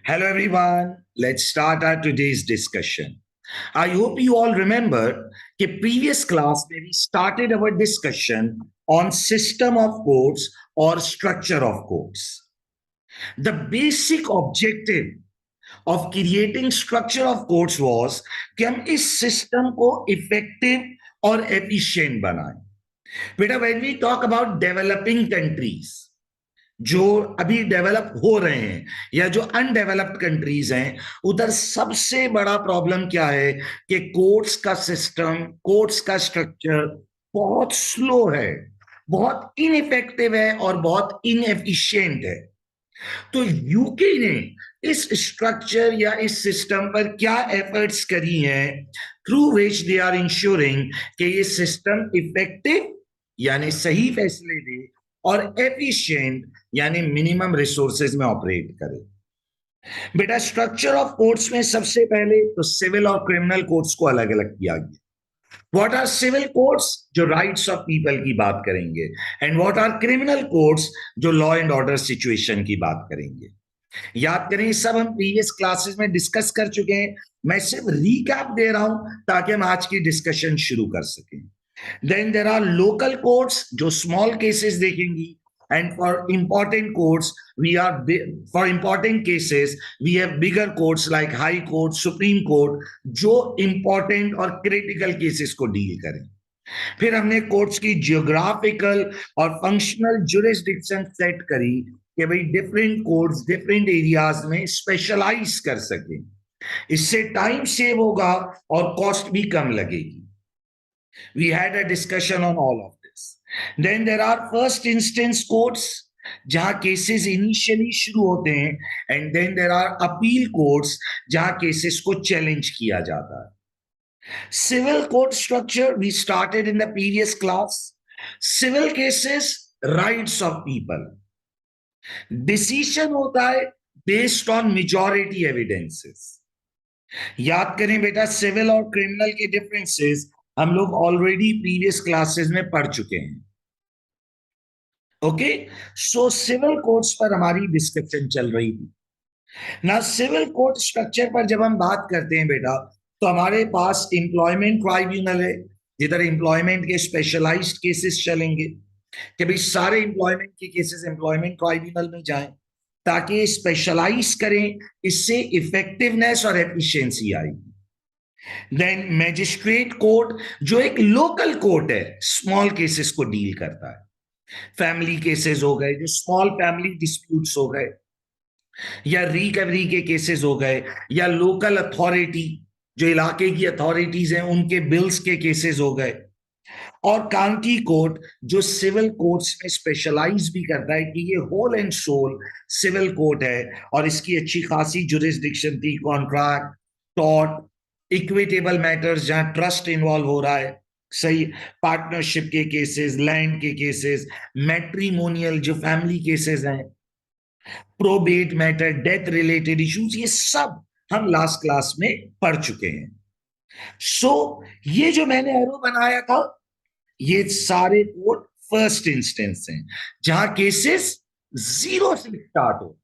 Hello, everyone. Let's start our today's discussion. I hope you all remember that previous class where we started our discussion on system of codes or structure of codes. The basic objective of creating structure of codes was कि हम इस system को effective और efficient बनाएं. बेटा, when we talk about developing countries, जो अभी develop हो रहे हैं या जो अनडेवलप्ड कंट्रीज हैं, उधर सबसे बड़ा प्रॉब्लम क्या है कि कोर्ट्स का सिस्टम, कोर्ट्स का स्ट्रक्चर बहुत स्लो है, बहुत इनइफेक्टिव है और बहुत इनएफिशिएंट है. तो यूके ने इस स्ट्रक्चर या इस सिस्टम पर क्या एफर्ट्स करी हैं through which they are insuring कि ये सिस्टम इफेक्टिव यानी सही फैसले दे और एफिशिएंट यानी मिनिमम रिसोर्सेज में ऑपरेट करे. बेटा, स्ट्रक्चर ऑफ कोर्ट्स में सबसे पहले तो सिविल और क्रिमिनल कोर्ट्स को अलग अलग किया गया. व्हाट आर सिविल कोर्ट्स, जो राइट्स ऑफ पीपल की बात करेंगे, and what are criminal courts, जो लॉ एंड ऑर्डर सिचुएशन की बात करेंगे. याद करें, सब हम प्रीवियस क्लासेस में डिस्कस कर चुके हैं. मैं सिर्फ रिकैप दे रहा हूं ताकि हम आज की डिस्कशन शुरू कर सकें. Then there are local courts जो small cases देखेंगी, and for important courts for important cases we have bigger courts like High Court, Supreme Court जो important और critical cases को डील करें. फिर हमने कोर्ट्स की जियोग्राफिकल और फंक्शनल जुरिस्डिक्शन सेट करी कि भाई डिफरेंट कोर्ट्स डिफरेंट एरियाज में स्पेशलाइज कर सके. इससे टाइम सेव होगा और कॉस्ट भी कम लगेगी. We had a discussion on all of this. Then there are first instance courts जहां केसेस इनिशियली शुरू होते हैं, and then there are appeal courts जहां केसेस को चैलेंज किया जाता है. Civil court structure we started in the previous class. Civil cases, rights of people. Decision होता है based on majority evidences. याद करें बेटा, सिविल और क्रिमिनल के डिफरेंसेस हम लोग ऑलरेडी प्रीवियस क्लासेस में पढ़ चुके हैं. ओके, सो सिविल कोर्ट्स पर हमारी डिस्कशन चल रही थी ना. सिविल कोर्ट स्ट्रक्चर पर जब हम बात करते हैं बेटा, तो हमारे पास एम्प्लॉयमेंट ट्राइब्यूनल है जिधर एम्प्लॉयमेंट के स्पेशलाइज्ड केसेस चलेंगे कि भाई सारे एम्प्लॉयमेंट के केसेस एम्प्लॉयमेंट ट्राइब्यूनल में जाएं ताकि स्पेशलाइज करें, इससे इफेक्टिवनेस और एफिशिएंसी आएगी. देन मैजिस्ट्रेट कोर्ट जो एक लोकल कोर्ट है, स्मॉल केसेस को डील करता है. फैमिली केसेस हो गए, जो स्मॉल फैमिली डिस्प्यूट्स हो गए, या रिकवरी के केसेस हो गए, या लोकल अथॉरिटी जो इलाके की अथॉरिटीज हैं उनके बिल्स के केसेस हो गए. और काउंटी कोर्ट जो सिविल कोर्ट्स में स्पेशलाइज भी करता है कि ये whole and sole civil court है और इसकी अच्छी खासी जुरिस्डिक्शन थी. कॉन्ट्रैक्ट, टॉर्ट, इक्विटेबल मैटर्स जहां ट्रस्ट इन्वॉल्व हो रहा है, सही, पार्टनरशिप के केसेस, लैंड के केसेस, मैट्रिमोनियल जो फैमिली केसेस हैं, probate matter, death related issues, ये सब हम लास्ट क्लास में पढ़ चुके हैं. सो ये जो मैंने एरो बनाया था, ये सारे कोर्ट फर्स्ट इंस्टेंस हैं जहां केसेस जीरो से स्टार्ट हो.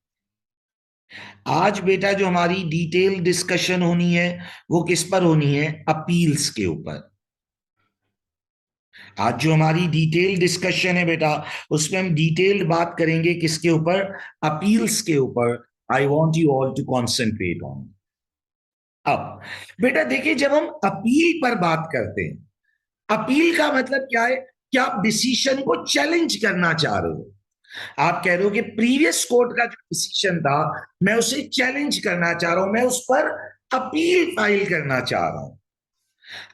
आज बेटा जो हमारी डिटेल डिस्कशन होनी है वो किस पर होनी है? अपील्स के ऊपर. आज जो हमारी डिटेल डिस्कशन है बेटा, उसमें हम डिटेल्ड बात करेंगे किसके ऊपर? अपील्स के ऊपर. I want you all to concentrate on. अब बेटा देखिए, जब हम अपील पर बात करते हैं, अपील का मतलब क्या है कि आप डिसीजन को चैलेंज करना चाह रहे हो. आप कह रहे हो कि प्रीवियस कोर्ट का जो डिसीजन था मैं उसे चैलेंज करना चाह रहा हूं, मैं उस पर अपील फाइल करना चाह रहा हूं.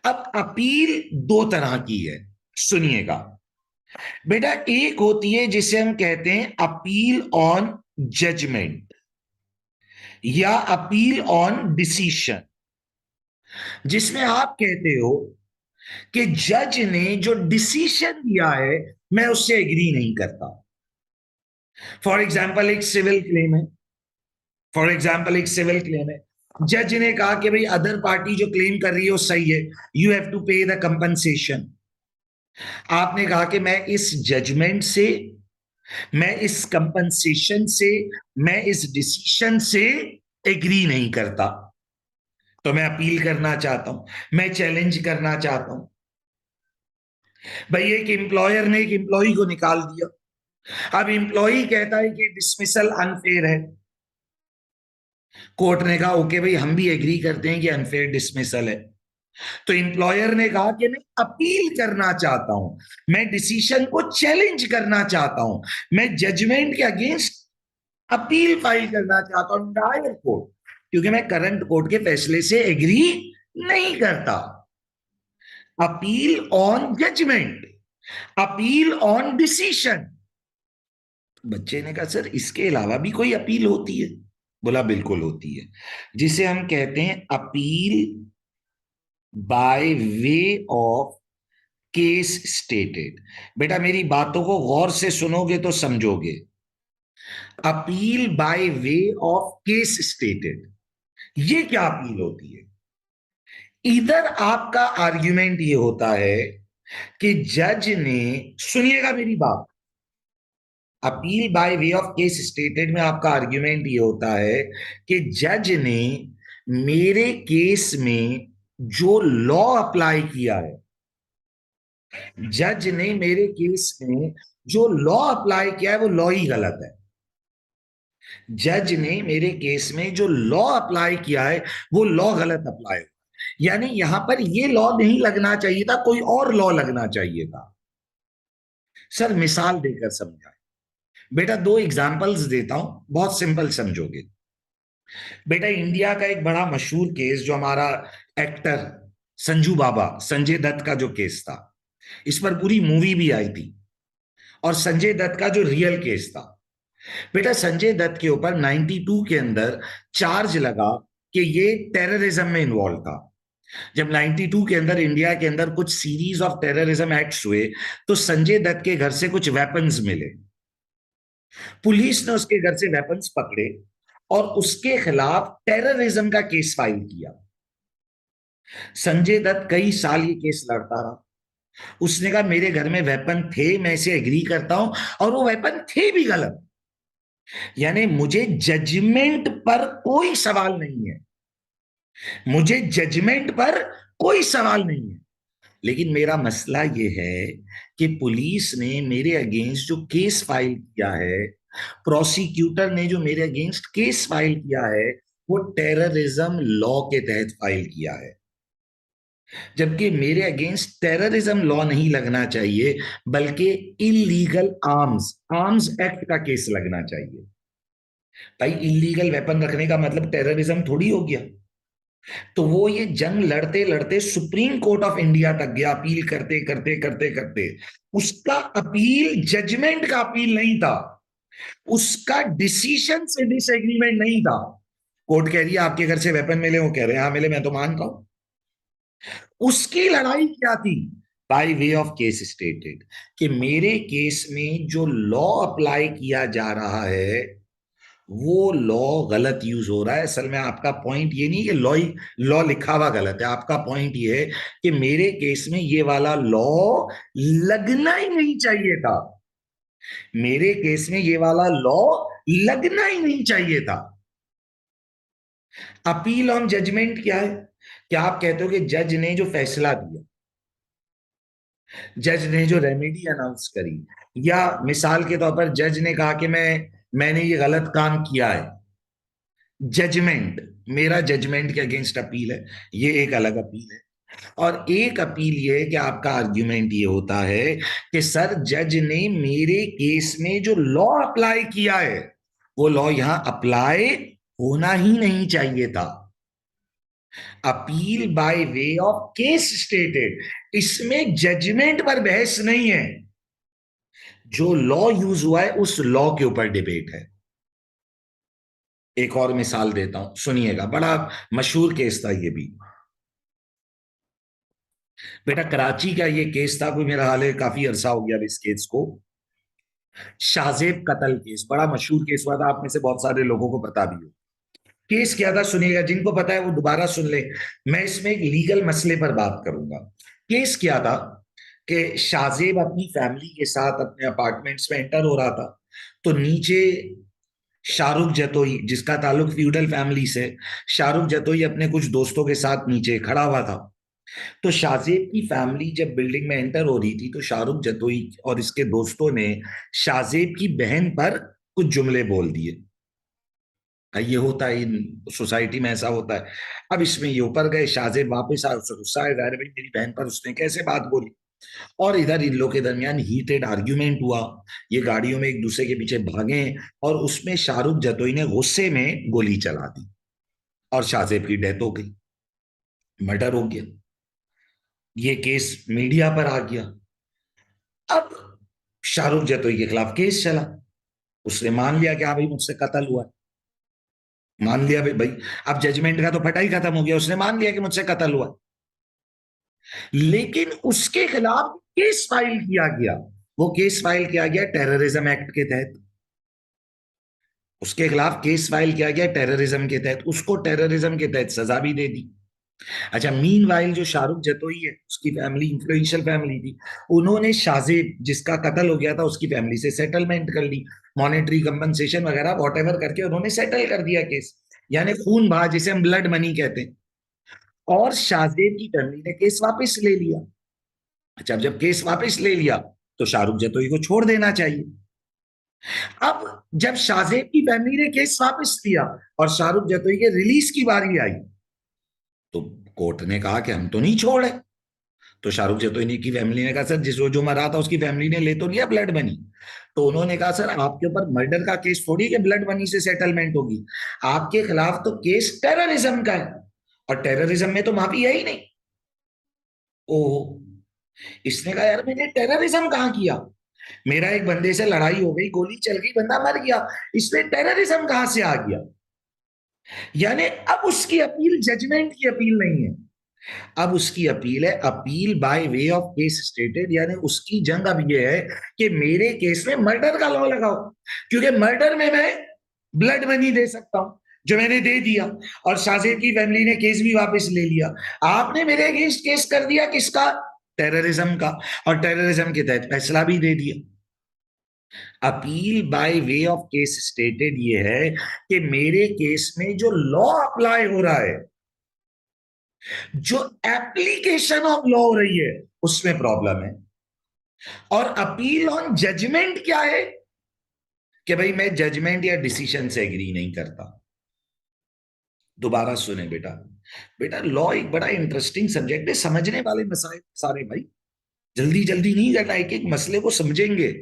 अब अपील दो तरह की है, सुनिएगा बेटा. एक होती है जिसे हम कहते हैं अपील ऑन जजमेंट या अपील ऑन डिसीजन, जिसमें आप कहते हो कि जज ने जो डिसीजन दिया है मैं उससे एग्री नहीं करता. फॉर एग्जाम्पल एक सिविल क्लेम है, जज ने कहा कि भाई अदर पार्टी जो क्लेम कर रही है वो सही है, यू हैव टू पे द कंपनसेशन. आपने कहा कि मैं इस जजमेंट से, मैं इस कंपनसेशन से, मैं इस डिसीजन से एग्री नहीं करता, तो मैं अपील करना चाहता हूं, मैं चैलेंज करना चाहता हूं। भाई एक एम्प्लॉयर ने एक एम्प्लॉय को निकाल दिया, अब एम्प्लॉय कहता है कि डिसमिसल अनफेयर है। कोर्ट ने कहा ओके भाई, हम भी एग्री करते हैं कि अनफेयर डिसमिसल है। तो एम्प्लॉयर ने कहा कि मैं अपील करना चाहता हूं, मैं डिसीजन को चैलेंज करना चाहता हूं, मैं जजमेंट के अगेंस्ट अपील फाइल करना चाहता हूं हायर कोर्ट, क्योंकि मैं करंट कोर्ट के फैसले से एग्री नहीं करता। Appeal on judgment, appeal on decision. बच्चे ने कहा सर इसके अलावा भी कोई अपील होती है? बोला बिल्कुल होती है, जिसे हम कहते हैं appeal by way of case stated. बेटा मेरी बातों को गौर से सुनोगे तो समझोगे। Appeal by way of case stated, ये क्या अपील होती है? इधर आपका आर्ग्यूमेंट ये होता है कि जज ने, सुनिएगा मेरी बात, appeal by way of case stated में आपका आर्ग्यूमेंट ये होता है कि जज ने मेरे केस में जो लॉ अप्लाई किया है, जज ने मेरे केस में जो लॉ अप्लाई किया है वो लॉ ही गलत है। जज ने मेरे केस में जो लॉ अप्लाई किया है वो लॉ गलत अप्लाई, यानी यहां पर ये लॉ नहीं लगना चाहिए था, कोई और लॉ लगना चाहिए था। सर मिसाल देकर समझाए। बेटा दो एग्जांपल्स देता हूं, बहुत सिंपल समझोगे। बेटा इंडिया का एक बड़ा मशहूर केस जो हमारा एक्टर संजू बाबा, संजय दत्त का जो केस था, इस पर पूरी मूवी भी आई थी, और संजय दत्त का जो रियल केस था। बेटा संजय दत्त के ऊपर 92 के अंदर चार्ज लगा कि ये टेररिज्म में इन्वॉल्व था। जब 92 के अंदर इंडिया के अंदर कुछ सीरीज ऑफ टेररिज्म एक्ट्स हुए, तो संजय दत्त के घर से कुछ वेपन्स मिले। पुलिस ने उसके घर से वेपन्स पकड़े और उसके खिलाफ टेररिज्म का केस फाइल किया। संजय दत्त कई साल ये केस लड़ता रहा। उसने कहा मेरे घर में वेपन थे, मैं इसे एग्री करता हूं, और वो वेपन थे भी गलत, यानी मुझे जजमेंट पर कोई सवाल नहीं है, मुझे जजमेंट पर कोई सवाल नहीं है। लेकिन मेरा मसला यह है कि पुलिस ने मेरे अगेंस्ट जो केस फाइल किया है, प्रोसिक्यूटर ने जो मेरे अगेंस्ट केस फाइल किया है, वो टेररिज्म लॉ के तहत फाइल किया है, जबकि मेरे अगेंस्ट टेररिज्म लॉ नहीं लगना चाहिए, बल्कि इलीगल आर्म्स आर्म्स एक्ट का केस लगना चाहिए। भाई इलीगल वेपन रखने का मतलब टेररिज्म थोड़ी हो गया। तो वो ये जंग लड़ते लड़ते सुप्रीम कोर्ट ऑफ इंडिया तक गया, अपील करते करते करते करते। उसका अपील जजमेंट का अपील नहीं था, उसका डिसीजन से डिसएग्रीमेंट नहीं था। कोर्ट कह रही है आपके घर से वेपन मिले, वो कह रहे हैं हाँ मिले, मैं तो मानता हूं। उसकी लड़ाई क्या थी? Bye way of case stated, कि मेरे केस में जो लॉ अप्लाई किया जा रहा है वो लॉ गलत यूज हो रहा है। असल में आपका पॉइंट ये नहीं कि लॉ लॉ लिखा हुआ गलत है, आपका पॉइंट ये है कि मेरे केस में ये वाला लॉ लगना ही नहीं चाहिए था, मेरे केस में ये वाला लॉ लगना ही नहीं चाहिए था। अपील ऑन जजमेंट क्या है? क्या आप कहते हो कि जज ने जो फैसला दिया, जज ने जो रेमेडी अनाउंस करी, या मिसाल के तौर पर जज ने कहा कि मैंने ये गलत काम किया है, जजमेंट, मेरा जजमेंट के अगेंस्ट अपील है, ये एक अलग अपील है। और एक अपील ये है कि आपका आर्ग्यूमेंट ये होता है कि सर जज ने मेरे केस में जो लॉ अप्लाई किया है वो लॉ यहां अप्लाई होना ही नहीं चाहिए था। Appeal by way of case stated, इसमें जजमेंट पर बहस नहीं है, जो लॉ यूज हुआ है उस लॉ के ऊपर डिबेट है। एक और मिसाल देता हूं, सुनिएगा, बड़ा मशहूर केस था ये भी। बेटा कराची का ये केस था, कोई मेरा हाल है काफी अरसा हो गया इस केस को। शाहजेब कत्ल केस, बड़ा मशहूर केस हुआ था, आप में से बहुत सारे लोगों को पता भी हो। केस क्या था सुनिएगा, जिनको पता है वो दोबारा सुन ले। मैं इसमें एक लीगल मसले पर बात करूंगा। केस क्या था कि शाहजेब अपनी फैमिली के साथ अपने अपार्टमेंट्स में एंटर हो रहा था, तो नीचे शाहरुख जतोई, जिसका ताल्लुक फ्यूडल फैमिली से, शाहरुख जतोई अपने कुछ दोस्तों के साथ नीचे खड़ा हुआ था। तो शाहजेब की फैमिली जब बिल्डिंग में एंटर हो रही थी तो शाहरुख जतोई और इसके दोस्तों ने शाहजेब की बहन पर कुछ जुमले बोल दिए। ये होता है इन सोसाइटी में, ऐसा होता है। अब इसमें ये ऊपर गए, शाहजेब वापस आए, उससे गुस्सा आया, अरे भाई मेरी बहन पर उसने कैसे बात बोली। और इधर इन लोग के दरमियान हीटेड आर्ग्यूमेंट हुआ। ये गाड़ियों में एक दूसरे के पीछे भागे और उसमें शाहरुख जतोई ने गुस्से में गोली चला दी और शाहजेब की डेथ हो गई, मर्डर हो गया। ये केस मीडिया पर आ गया। अब शाहरुख जतोई के खिलाफ केस चला। उसने मान लिया कि हाँ भाई मुझसे कत्ल हुआ है। मान लिया भाई भाई। अब जजमेंट का तो फटा ही खत्म हो गया, उसने मान लिया कि मुझसे कत्ल हुआ। लेकिन उसके खिलाफ केस फाइल किया गया। वो केस फाइल किया गया टेररिज्म एक्ट के तहत। उसके खिलाफ केस फाइल किया गया टेररिज्म के तहत, उसको टेररिज्म के तहत सजा भी दे दी। अच्छा, मीन वाइल जो शाहरुख जतोई है, उसकी फैमिली इंफ्लुएंशियल फैमिली थी। उन्होंने शाहजेब जिसका कत्ल हो गया था उसकी फैमिली से सेटलमेंट कर ली, मॉनेटरी कंपनसेशन वगैरह वॉट करके उन्होंने सेटल कर दिया केस। यानी खून बहा, जिसे हम ब्लड मनी कहते हैं। और शाहजेब की फैमिली ने केस वापस ले लिया। अच्छा, जब केस वापस ले लिया तो शाहरुख जतोई को छोड़ देना चाहिए। अब जब शाहजेब की फैमिली ने केस वापस लिया और शाहरुख जतोई के रिलीज की बारी आई तो कोर्ट ने कहा कि हम तो नहीं छोड़े। तो शाहरुख जतोई की फैमिली ने कहा सर, जिस जो मरा था उसकी फैमिली ने ले तो लिया ब्लड मनी। तो उन्होंने कहा सर, आपके ऊपर मर्डर का केस थोड़ी कि ब्लड मनी से सेटलमेंट होगी। आपके खिलाफ तो केस टेररिज्म का है और टेररिज्म में तो माफी है ही नहीं। ओ, इसने कहा यार मैंने टेररिज्म कहां किया। मेरा एक बंदे से लड़ाई हो गई, गोली चल गई, बंदा मर गया, इसमें टेररिज्म कहां से आ गया। यानी अब उसकी अपील जजमेंट की अपील नहीं है, अब उसकी अपील है appeal by way of case stated. यानी उसकी जंग अब यह है कि मेरे केस में मर्डर का लॉ लगाओ, क्योंकि मर्डर में मैं ब्लड मनी दे सकता हूं जो मैंने दे दिया। और शाहजेब की फैमिली ने केस भी वापस ले लिया। आपने मेरे अगेंस्ट केस कर दिया किसका, टेररिज्म का, और टेररिज्म के तहत फैसला भी दे दिया। Appeal by way of case stated ये है कि मेरे केस में जो लॉ अप्लाई हो रहा है, जो एप्लीकेशन ऑफ लॉ हो रही है, उसमें प्रॉब्लम है। और अपील ऑन जजमेंट क्या है कि भाई मैं जजमेंट या डिसीजन से एग्री नहीं करता। दोबारा सुने बेटा, बेटा लॉ एक बड़ा इंटरेस्टिंग सब्जेक्ट है, समझने वाले मसाइल सारे भाई, जल्दी जल्दी नहीं करना, एक एक मसले को समझेंगे।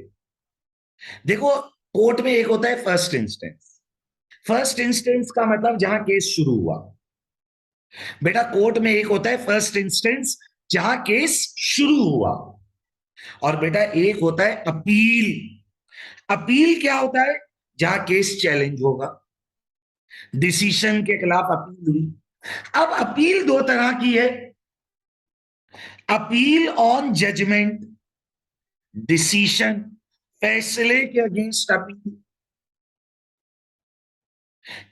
देखो, कोर्ट में एक होता है फर्स्ट इंस्टेंस। फर्स्ट इंस्टेंस का मतलब जहां केस शुरू हुआ। बेटा कोर्ट में एक होता है फर्स्ट इंस्टेंस जहां केस शुरू हुआ, और बेटा एक होता है अपील। अपील क्या होता है, जहां केस चैलेंज होगा, डिसीशन के खिलाफ अपील हुई। अब अपील दो तरह की है, अपील ऑन जजमेंट, डिसीशन, फैसले के अगेंस्ट अपील,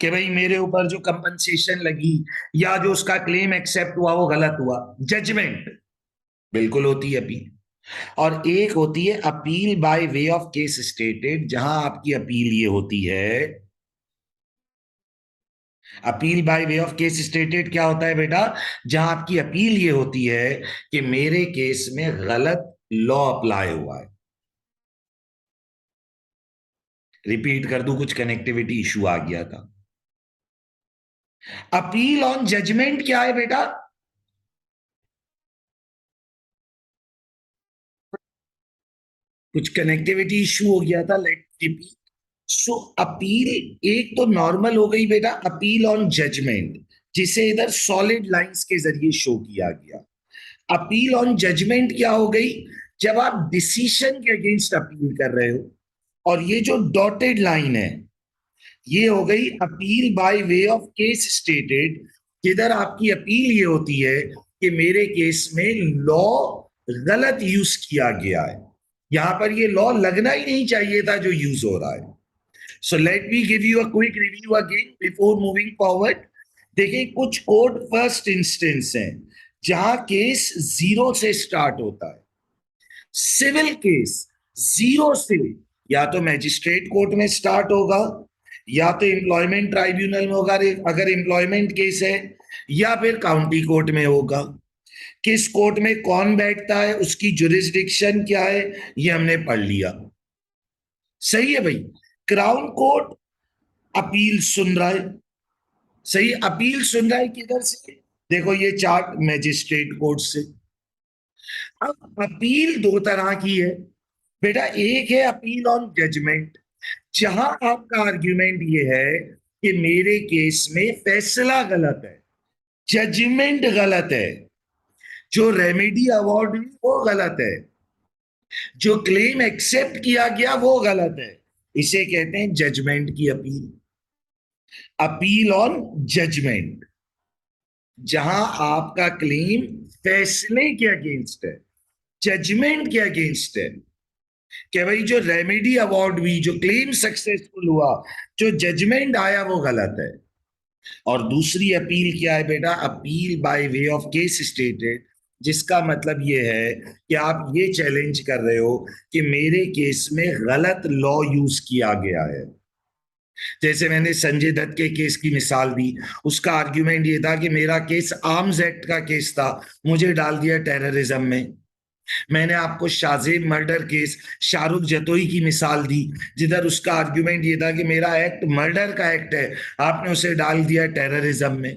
कि भाई मेरे ऊपर जो कंपनसेशन लगी या जो उसका क्लेम एक्सेप्ट हुआ वो गलत हुआ, जजमेंट बिल्कुल होती है अपील। और एक होती है appeal by way of case stated, जहां आपकी अपील ये होती है। Appeal by way of case stated क्या होता है बेटा, जहां आपकी अपील ये होती है कि मेरे केस में गलत लॉ अप्लाई हुआ है। रिपीट कर दूं, कुछ कनेक्टिविटी इशू आ गया था। अपील ऑन जजमेंट क्या है बेटा, कुछ कनेक्टिविटी इशू हो गया था, लेट रिपीट। सो अपील एक तो नॉर्मल हो गई बेटा, अपील ऑन जजमेंट, जिसे इधर सॉलिड लाइंस के जरिए शो किया गया। अपील ऑन जजमेंट क्या हो गई, जब आप डिसीजन के अगेंस्ट अपील कर रहे हो। और ये जो डॉटेड लाइन है, ये हो गई appeal by way of case stated, जिधर आपकी अपील ये होती है कि मेरे केस में लॉ गलत यूज किया गया है, यहां पर ये लॉ लगना ही नहीं चाहिए था जो यूज हो रहा है। So let me give you a quick review again before moving forward. देखिए, कुछ कोर्ट फर्स्ट इंस्टेंस हैं जहां केस जीरो से स्टार्ट होता है। सिविल केस जीरो से या तो मैजिस्ट्रेट कोर्ट में स्टार्ट होगा, या तो एम्प्लॉयमेंट ट्राइब्यूनल में होगा अगर एम्प्लॉयमेंट केस है, या फिर काउंटी कोर्ट में होगा। किस कोर्ट में कौन बैठता है, उसकी जुरिस्डिक्शन क्या है, ये हमने पढ़ लिया। सही है भाई। क्राउन कोर्ट अपील सुन रहा है। सही, अपील सुन रहा है किधर से? देखो ये चार्ट मैजिस्ट्रेट कोर्ट से। अब अपील दो तरह की है बेटा। एक है अपील ऑन जजमेंट, जहां आपका आर्ग्यूमेंट ये है कि मेरे केस में फैसला गलत है, जजमेंट गलत है, जो रेमेडी अवार्ड हुई वो गलत है, जो क्लेम एक्सेप्ट किया गया वो गलत है। इसे कहते हैं जजमेंट की अपील। अपील ऑन जजमेंट, जहां आपका क्लेम फैसले के अगेंस्ट है, जजमेंट के अगेंस्ट है, कि भाई जो रेमेडी अवार्ड हुई, जो क्लेम सक्सेसफुल हुआ, जो जजमेंट आया वो गलत है। और दूसरी अपील क्या है बेटा? Appeal by way of case stated, जिसका मतलब ये है कि आप ये चैलेंज कर रहे हो कि मेरे केस में गलत लॉ यूज किया गया है। जैसे मैंने संजय दत्त के केस की मिसाल दी, उसका आर्ग्यूमेंट ये था कि मेरा केस आर्म्स एक्ट का केस था, मुझे डाल दिया टेररिज्म में। मैंने आपको शाहजेब मर्डर केस, शाहरुख जतोई की मिसाल दी, जिधर उसका आर्ग्यूमेंट ये था कि मेरा एक्ट मर्डर का एक्ट है, आपने उसे डाल दिया टेररिज्म में।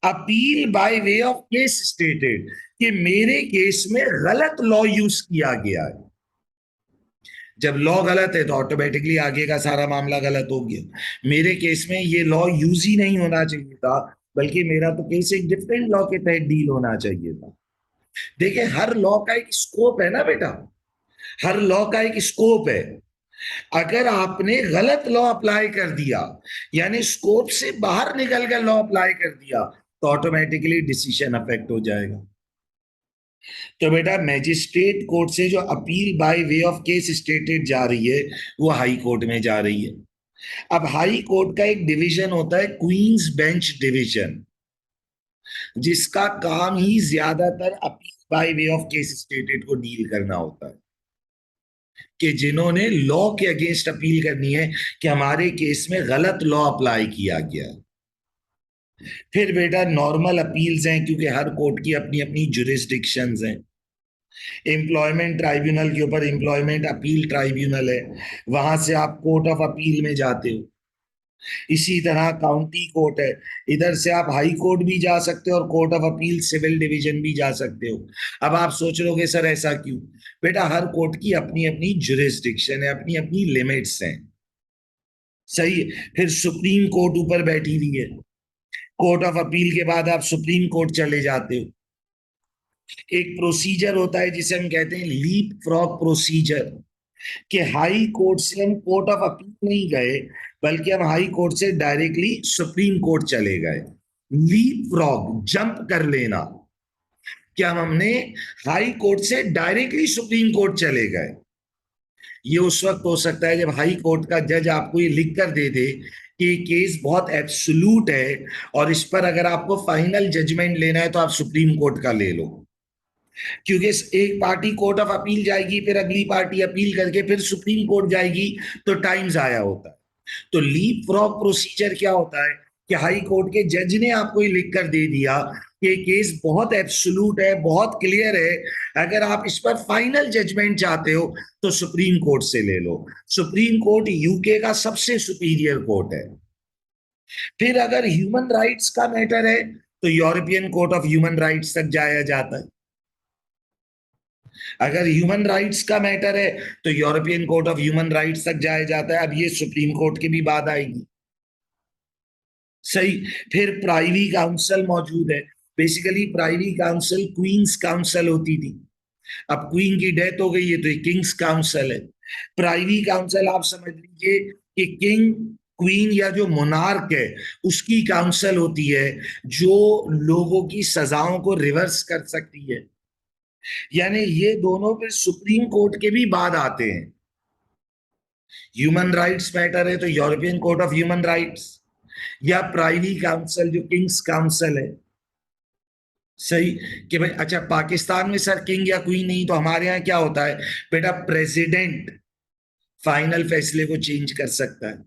Appeal by way of case stated कि मेरे केस में गलत लॉ यूज किया गया है। जब लॉ गलत है तो ऑटोमेटिकली आगे का सारा मामला गलत हो गया। मेरे केस में ये लॉ यूज ही नहीं होना चाहिए था, बल्कि मेरा तो केस एक डिफरेंट लॉ के तहत डील होना चाहिए था। देखिए, हर लॉ का एक स्कोप है ना बेटा, हर लॉ का एक स्कोप है। अगर आपने गलत लॉ अप्लाई कर दिया, यानी स्कोप से बाहर निकल कर लॉ अप्लाई कर दिया, तो ऑटोमेटिकली डिसीजन अफेक्ट हो जाएगा। तो बेटा मैजिस्ट्रेट कोर्ट से जो appeal by way of case stated जा रही है, वो हाई कोर्ट में जा रही है। अब हाई कोर्ट का एक डिवीजन होता है क्वींस बेंच डिवीजन, जिसका काम ही ज्यादातर appeal by way of case stated को डील करना होता है, कि जिन्होंने लॉ के अगेंस्ट अपील करनी है कि हमारे केस में गलत लॉ अप्लाई किया गया। फिर बेटा नॉर्मल अपील्स हैं, क्योंकि हर कोर्ट की अपनी अपनी जुरिस्डिक्शंस हैं। एम्प्लॉयमेंट ट्राइब्यूनल के ऊपर एम्प्लॉयमेंट अपील ट्राइब्यूनल है, वहां से आप कोर्ट ऑफ अपील में जाते हो। इसी तरह काउंटी कोर्ट है, इधर से आप हाई कोर्ट भी जा सकते हो और court of appeal civil division भी जा सकते हो। अब आप सोच रहे सर ऐसा क्यों? बेटा हर कोर्ट की अपनी अपनी जुरिस्डिक्शन है, अपनी अपनी लिमिट्स हैं। सही है। फिर सुप्रीम कोर्ट ऊपर बैठी हुई है, कोर्ट ऑफ अपील के बाद आप सुप्रीम कोर्ट चले जाते हो। एक प्रोसीजर होता है जिसे हम कहते हैं लीप फ्रॉग प्रोसीजर, कि हाई कोर्ट से हम कोर्ट ऑफ अपील नहीं गए, बल्कि हम हाई कोर्ट से डायरेक्टली सुप्रीम कोर्ट चले गए। लीप फ्रॉग, जंप कर लेना, क्या हमने हाई कोर्ट से डायरेक्टली सुप्रीम कोर्ट चले गए। ये उस वक्त हो सकता है जब हाई कोर्ट का जज आपको ये लिख कर दे दे कि केस बहुत एब्सोल्यूट है, और इस पर अगर आपको फाइनल जजमेंट लेना है तो आप सुप्रीम कोर्ट का ले लो। क्योंकि एक पार्टी कोर्ट ऑफ अपील जाएगी, फिर अगली पार्टी अपील करके फिर सुप्रीम कोर्ट जाएगी, तो टाइम जाया होता है। तो लीप फ्रॉग प्रोसीजर क्या होता है कि हाई कोर्ट के जज ने आपको ये लिख कर दे दिया कि केस बहुत एब्सोल्यूट है, बहुत क्लियर है, अगर आप इस पर फाइनल जजमेंट चाहते हो तो सुप्रीम कोर्ट से ले लो। सुप्रीम कोर्ट यूके का सबसे सुपीरियर कोर्ट है। फिर अगर ह्यूमन राइट्स का मैटर है तो European court of human rights तक जाया जाता है। अगर ह्यूमन राइट्स का मैटर है तो European court of human rights तक जाया जाता है। अब ये सुप्रीम कोर्ट की भी बात आएगी। सही। फिर प्राइवी काउंसिल मौजूद है। Basically privy council queen's council होती थी, अब क्वीन की डेथ हो गई है तो ये किंग्स काउंसिल है। प्राइवी काउंसिल आप समझ लीजिए कि किंग, क्वीन या जो मोनार्क है उसकी काउंसिल होती है, जो लोगों की सजाओं को रिवर्स कर सकती है। यानी ये दोनों फिर सुप्रीम कोर्ट के भी बाद आते हैं। ह्यूमन राइट्स मैटर है तो European court of human rights, या प्राइवी काउंसिल जो किंग्स काउंसिल है। सही। कि भाई अच्छा, पाकिस्तान में सर किंग या क्वीन नहीं, तो हमारे यहाँ क्या होता है बेटा? प्रेसिडेंट फाइनल फैसले को चेंज कर सकता है।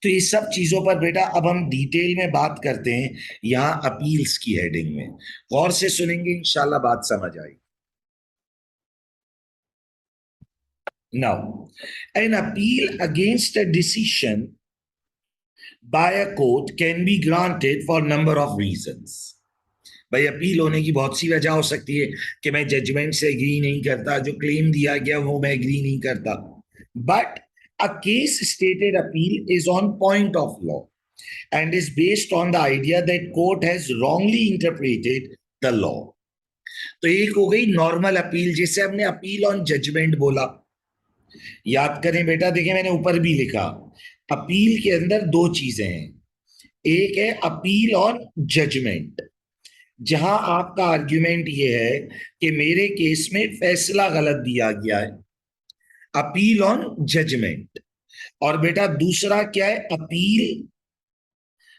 तो ये सब चीजों पर बेटा अब हम डिटेल में बात करते हैं यहां अपील्स की हेडिंग में। गौर से सुनेंगे, इंशाल्लाह बात समझ आएगी। Now, an appeal against a decision by a court can be granted for number of reasons. भाई अपील होने की बहुत सी वजह हो सकती है कि मैं जजमेंट से एग्री नहीं करता, जो क्लेम दिया गया वो मैं एग्री नहीं करता, but a case stated appeal is on point of law and is based on the idea that court has wrongly interpreted the law. तो एक हो गई नॉर्मल अपील, जिसे हमने अपील ऑन जजमेंट बोला। याद करें बेटा, देखिए मैंने ऊपर भी लिखा, अपील के अंदर दो चीजें हैं। एक है अपील ऑन जजमेंट, जहां आपका आर्ग्यूमेंट ये है कि मेरे केस में फैसला गलत दिया गया है, अपील ऑन जजमेंट। और बेटा दूसरा क्या है, appeal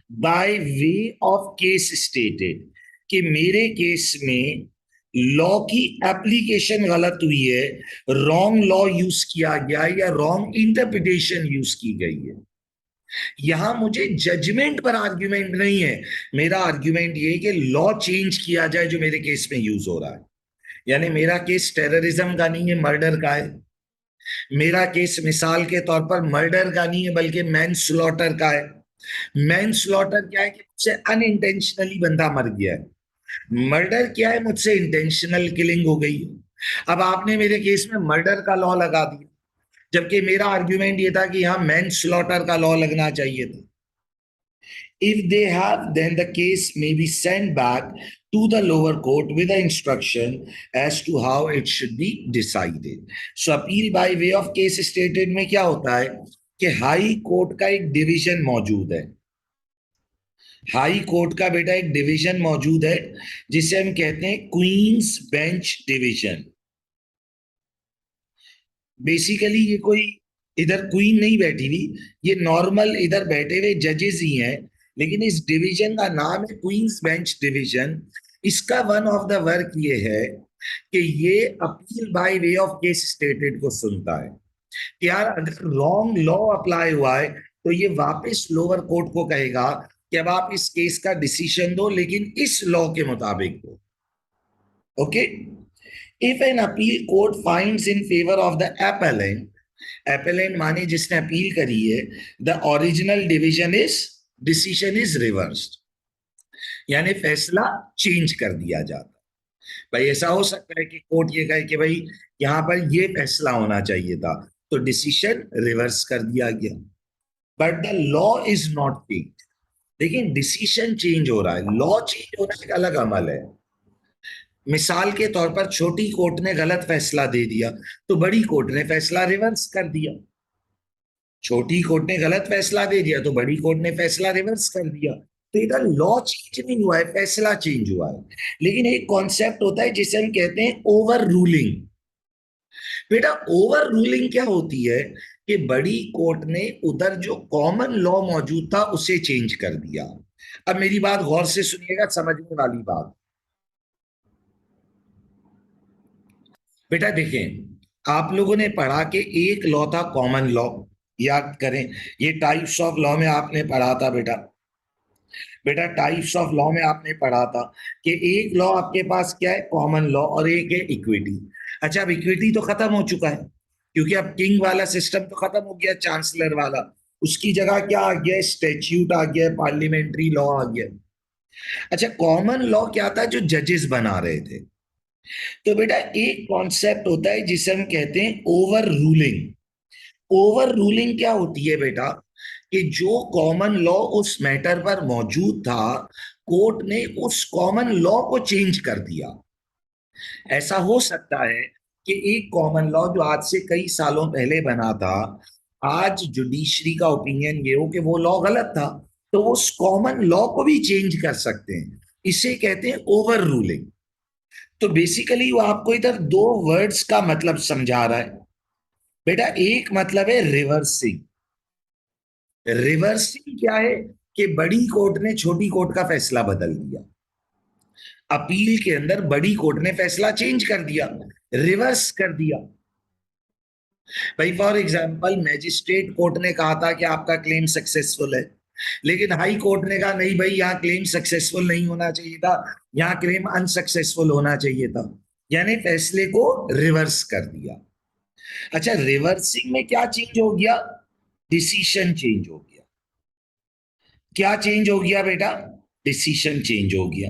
by way of case stated, कि मेरे केस में लॉ की एप्लीकेशन गलत हुई है, रॉन्ग लॉ यूज किया गया है या रॉन्ग इंटरप्रिटेशन यूज की गई है। यहां मुझे जजमेंट पर आर्ग्यूमेंट नहीं है, मेरा आर्ग्यूमेंट ये है कि लॉ चेंज किया जाए जो मेरे केस में यूज हो रहा है। यानी मेरा केस टेररिज्म का नहीं है, मर्डर का है। मेरा केस मिसाल के तौर पर मर्डर का नहीं है बल्कि मैन स्लॉटर का है। मैन स्लॉटर क्या है कि मुझसे अनइंटेंशनली बंदा मर गया है। मर्डर क्या है, मुझसे इंटेंशनल किलिंग हो गई है। अब आपने मेरे केस में मर्डर का लॉ लगा दिया, जबकि मेरा आर्ग्यूमेंट ये था कि यहां मैन स्लॉटर का लॉ लगना चाहिए था। If they have, then the case may be sent back to the lower court with the instruction as to how it should be decided. So appeal by way of case stated में क्या होता है कि high court का एक division मौजूद है। High court का बेटा एक डिवीजन मौजूद है जिसे हम कहते हैं क्वींस बेंच डिवीजन। बेसिकली ये कोई इधर क्वीन नहीं बैठी हुई, ये नॉर्मल इधर बैठे हुए जजेस ही हैं, लेकिन इस डिवीजन का नाम है क्वींस बेंच डिवीजन। इसका वन ऑफ द वर्क ये है कि ये appeal by way of case stated को सुनता है कि यार अगर रॉन्ग लॉ अप्लाई हुआ है तो ये वापस लोअर कोर्ट को कहेगा कि अब आप इस केस का डिसीजन दो, लेकिन इस लॉ के मुताबिक दो। Okay, if an appeal court finds in favour of the appellant, appellant माने जिसने अपील करी है, the original decision is reversed, यानी फैसला चेंज कर दिया जाता है। भाई ऐसा हो सकता है कि कोर्ट ये कहे कि भाई यहां पर ये फैसला होना चाहिए था, तो डिसीजन रिवर्स कर दिया गया, but the law is not change. लेकिन डिसीजन चेंज हो रहा है, लॉ चेंज होना एक अलग अमल है। मिसाल के तौर पर छोटी कोर्ट ने गलत फैसला दे दिया तो बड़ी कोर्ट ने फैसला रिवर्स कर दिया। छोटी कोर्ट ने गलत फैसला दे दिया तो बड़ी कोर्ट ने फैसला रिवर्स कर दिया। तो इधर लॉ चेंज नहीं हुआ है, फैसला चेंज हुआ है। लेकिन एक कॉन्सेप्ट होता है जिसे हम कहते हैं ओवर रूलिंग। बेटा ओवर रूलिंग क्या होती है कि बड़ी कोर्ट ने उधर जो कॉमन लॉ मौजूद था उसे चेंज कर दिया। अब मेरी बात गौर से सुनिएगा, समझने वाली बात। बेटा देखें, आप लोगों ने पढ़ा कि एक लॉ था कॉमन लॉ। याद करें, ये टाइप्स ऑफ लॉ में आपने पढ़ा था बेटा। बेटा टाइप्स ऑफ लॉ में आपने पढ़ा था कि एक लॉ आपके पास क्या है, कॉमन लॉ, और एक है इक्विटी। अच्छा, अब इक्विटी तो खत्म हो चुका है क्योंकि अब किंग वाला सिस्टम तो खत्म हो गया, चांसलर वाला। उसकी जगह क्या आ गया, स्टैट्यूट आ गया, पार्लियामेंट्री लॉ आ गया। अच्छा, कॉमन लॉ क्या था जो जजेस बना रहे थे। तो बेटा एक कॉन्सेप्ट होता है जिसे हम कहते हैं ओवर रूलिंग। ओवर रूलिंग क्या होती है बेटा, कि जो कॉमन लॉ उस मैटर पर मौजूद था, कोर्ट ने उस कॉमन लॉ को चेंज कर दिया। ऐसा हो सकता है कि एक कॉमन लॉ जो आज से कई सालों पहले बना था, आज जुडिशरी का ओपिनियन ये हो कि वो लॉ गलत था, तो उस कॉमन लॉ को भी चेंज कर सकते हैं। इसे कहते हैं ओवर रूलिंग। तो बेसिकली वो आपको इधर दो वर्ड्स का मतलब समझा रहा है। बेटा एक मतलब है रिवर्सिंग। रिवर्सिंग क्या है कि बड़ी कोर्ट ने छोटी कोर्ट का फैसला बदल दिया। अपील के अंदर बड़ी कोर्ट ने फैसला चेंज कर दिया, रिवर्स कर दिया। भाई फॉर एग्जाम्पल मैजिस्ट्रेट कोर्ट ने कहा था कि आपका क्लेम सक्सेसफुल है, लेकिन हाई कोर्ट ने कहा नहीं भाई, यहाँ क्लेम सक्सेसफुल नहीं होना चाहिए था, यहाँ क्लेम अनसक्सेसफुल होना चाहिए था। यानी फैसले को रिवर्स कर दिया। अच्छा, रिवर्सिंग में क्या चेंज हो गया? डिसीशन चेंज हो गया। क्या चेंज हो गया बेटा? डिसीशन चेंज हो गया।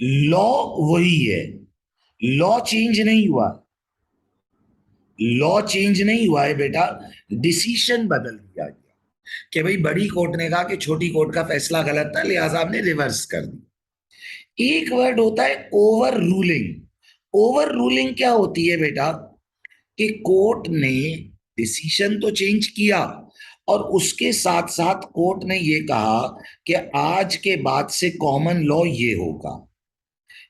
लॉ वही है, लॉ चेंज नहीं हुआ, लॉ चेंज नहीं हुआ है बेटा, डिसीशन बदल दिया गया कि भाई बड़ी कोर्ट ने कहा कि छोटी कोर्ट का फैसला गलत था, लिहाजा आपने रिवर्स कर दिया। एक वर्ड होता है ओवर रूलिंग। ओवर रूलिंग क्या होती है बेटा? कि कोर्ट ने डिसीजन तो चेंज किया और उसके साथ साथ कोर्ट ने ये कहा कि आज के बाद से कॉमन लॉ ये होगा,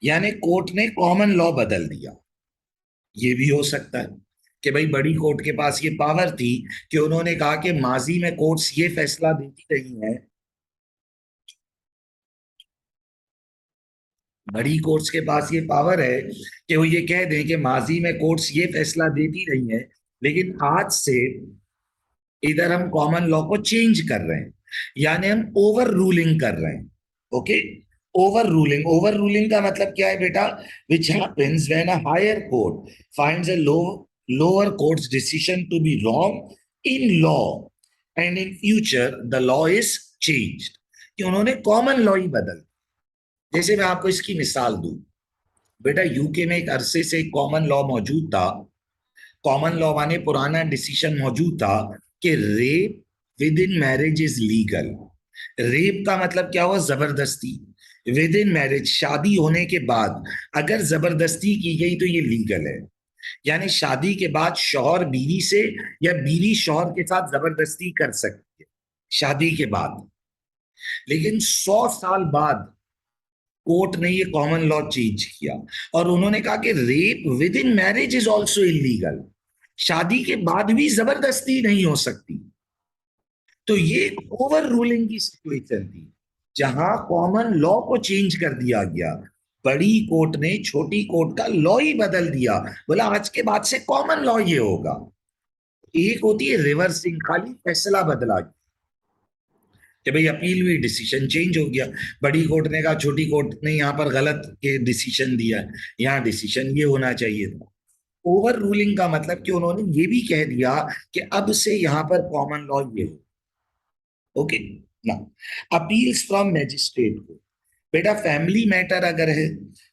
यानी कोर्ट ने कॉमन लॉ बदल दिया। ये भी हो सकता है कि भाई बड़ी कोर्ट के पास ये पावर थी कि उन्होंने कहा कि माजी में कोर्ट्स ये फैसला देती रही हैं, बड़ी कोर्ट्स के पास ये पावर है कि वो ये कह दें कि माजी में कोर्ट्स ये फैसला देती रही हैं, लेकिन आज से इधर हम कॉमन लॉ को चेंज कर रहे हैं, यानी हम ओवर रूलिंग कर रहे हैं। Okay, overruling, overruling का मतलब क्या है बेटा? Which happens when a higher court finds a lower court's decision to be wrong in law and in future the law is changed. कि उन्होंने कॉमन लॉ ही बदल। जैसे मैं आपको इसकी मिसाल दूं, बेटा यूके में एक अरसे से कॉमन लॉ मौजूद था। कॉमन लॉ माने पुराना डिसीजन मौजूद था कि rape with in marriage is legal. Rape का मतलब क्या हुआ? जबरदस्ती। विद इन मैरिज, शादी होने के बाद अगर जबरदस्ती की गई तो ये लीगल है। यानी शादी के बाद शौहर बीवी से या बीवी शौहर के साथ जबरदस्ती कर सकती है शादी के बाद। लेकिन 100 साल बाद कोर्ट ने ये कॉमन लॉ चेंज किया और उन्होंने कहा कि rape with in marriage is also illegal. शादी के बाद भी जबरदस्ती नहीं हो सकती। तो ये ओवर रूलिंग की सिचुएशन थी जहां कॉमन लॉ को चेंज कर दिया गया। बड़ी कोर्ट ने छोटी कोर्ट का लॉ ही बदल दिया, बोला आज के बाद से कॉमन लॉ ये होगा। एक होती है रिवर्सिंग, खाली फैसला बदला कि भाई अपील हुई, डिसीजन चेंज हो गया। बड़ी कोर्ट ने कहा छोटी कोर्ट ने यहाँ पर गलत के डिसीजन दिया है, यहाँ डिसीजन ये होना चाहिए था। ओवर रूलिंग का मतलब कि उन्होंने ये भी कह दिया कि अब से यहाँ पर कॉमन लॉ ये हो। ओके ना, अपील्स फ्रॉम मैजिस्ट्रेट को, बेटा फैमिली मैटर अगर है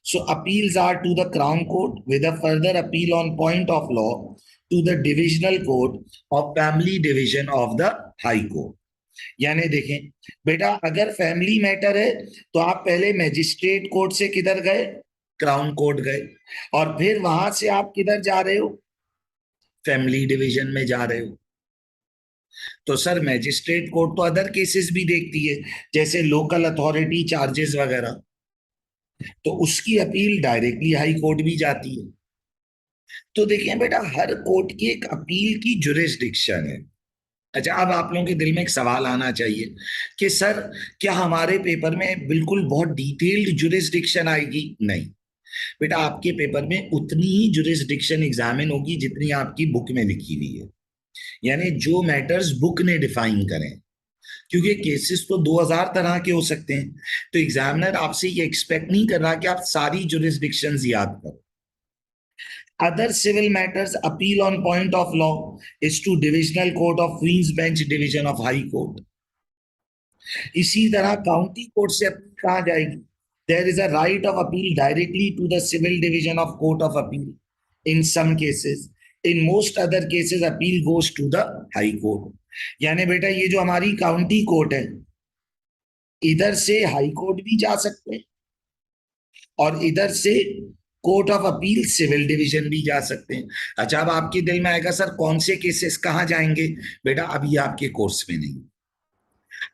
so appeals are to the Crown Court with a further appeal on point of law to the divisional court of family division of the High Court. यानी देखें बेटा, अगर family matter है तो आप पहले मैजिस्ट्रेट कोर्ट से किधर गए? क्राउन कोर्ट गए, और फिर वहां से आप किधर जा रहे हो? फैमिली डिवीजन में जा रहे हो। तो सर मैजिस्ट्रेट कोर्ट तो अदर केसेस भी देखती है, जैसे लोकल अथॉरिटी चार्जेस वगैरह, तो उसकी अपील डायरेक्टली हाई कोर्ट भी जाती है। तो देखिए बेटा, हर कोर्ट की एक अपील की जुरिस्डिक्शन है। अच्छा, अब आप लोगों के दिल में एक सवाल आना चाहिए कि सर क्या हमारे पेपर में बिल्कुल बहुत डिटेल्ड जुरिस्डिक्शन आएगी? नहीं बेटा, आपके पेपर में उतनी ही जुरिस्डिक्शन एग्जामिन होगी जितनी आपकी बुक में लिखी हुई है, यानी जो मैटर्स बुक ने डिफाइन करें। क्योंकि केसेस तो 2000 तरह के हो सकते हैं, तो एग्जामिनर आपसे ये एक्सपेक्ट नहीं कर रहा कि आप सारी जुरिस्डिक्शंस याद करो। Other civil matters appeal on point of law is to Divisional Court of Queen's Bench Division of High Court. इसी तरह काउंटी कोर्ट से अपील कहाँ जाएगी? There is a right of appeal directly to the civil division of Court of Appeal in some cases. In most other cases appeal goes to the High Court. यानी बेटा ये जो हमारी county court है, इधर से हाई कोर्ट भी जा सकते हैं और इधर से court of appeal civil division भी जा सकते हैं। अच्छा, अब आपके दिल में आएगा सर कौन से केसेस कहाँ जाएंगे? बेटा अब ये आपके कोर्स में नहीं,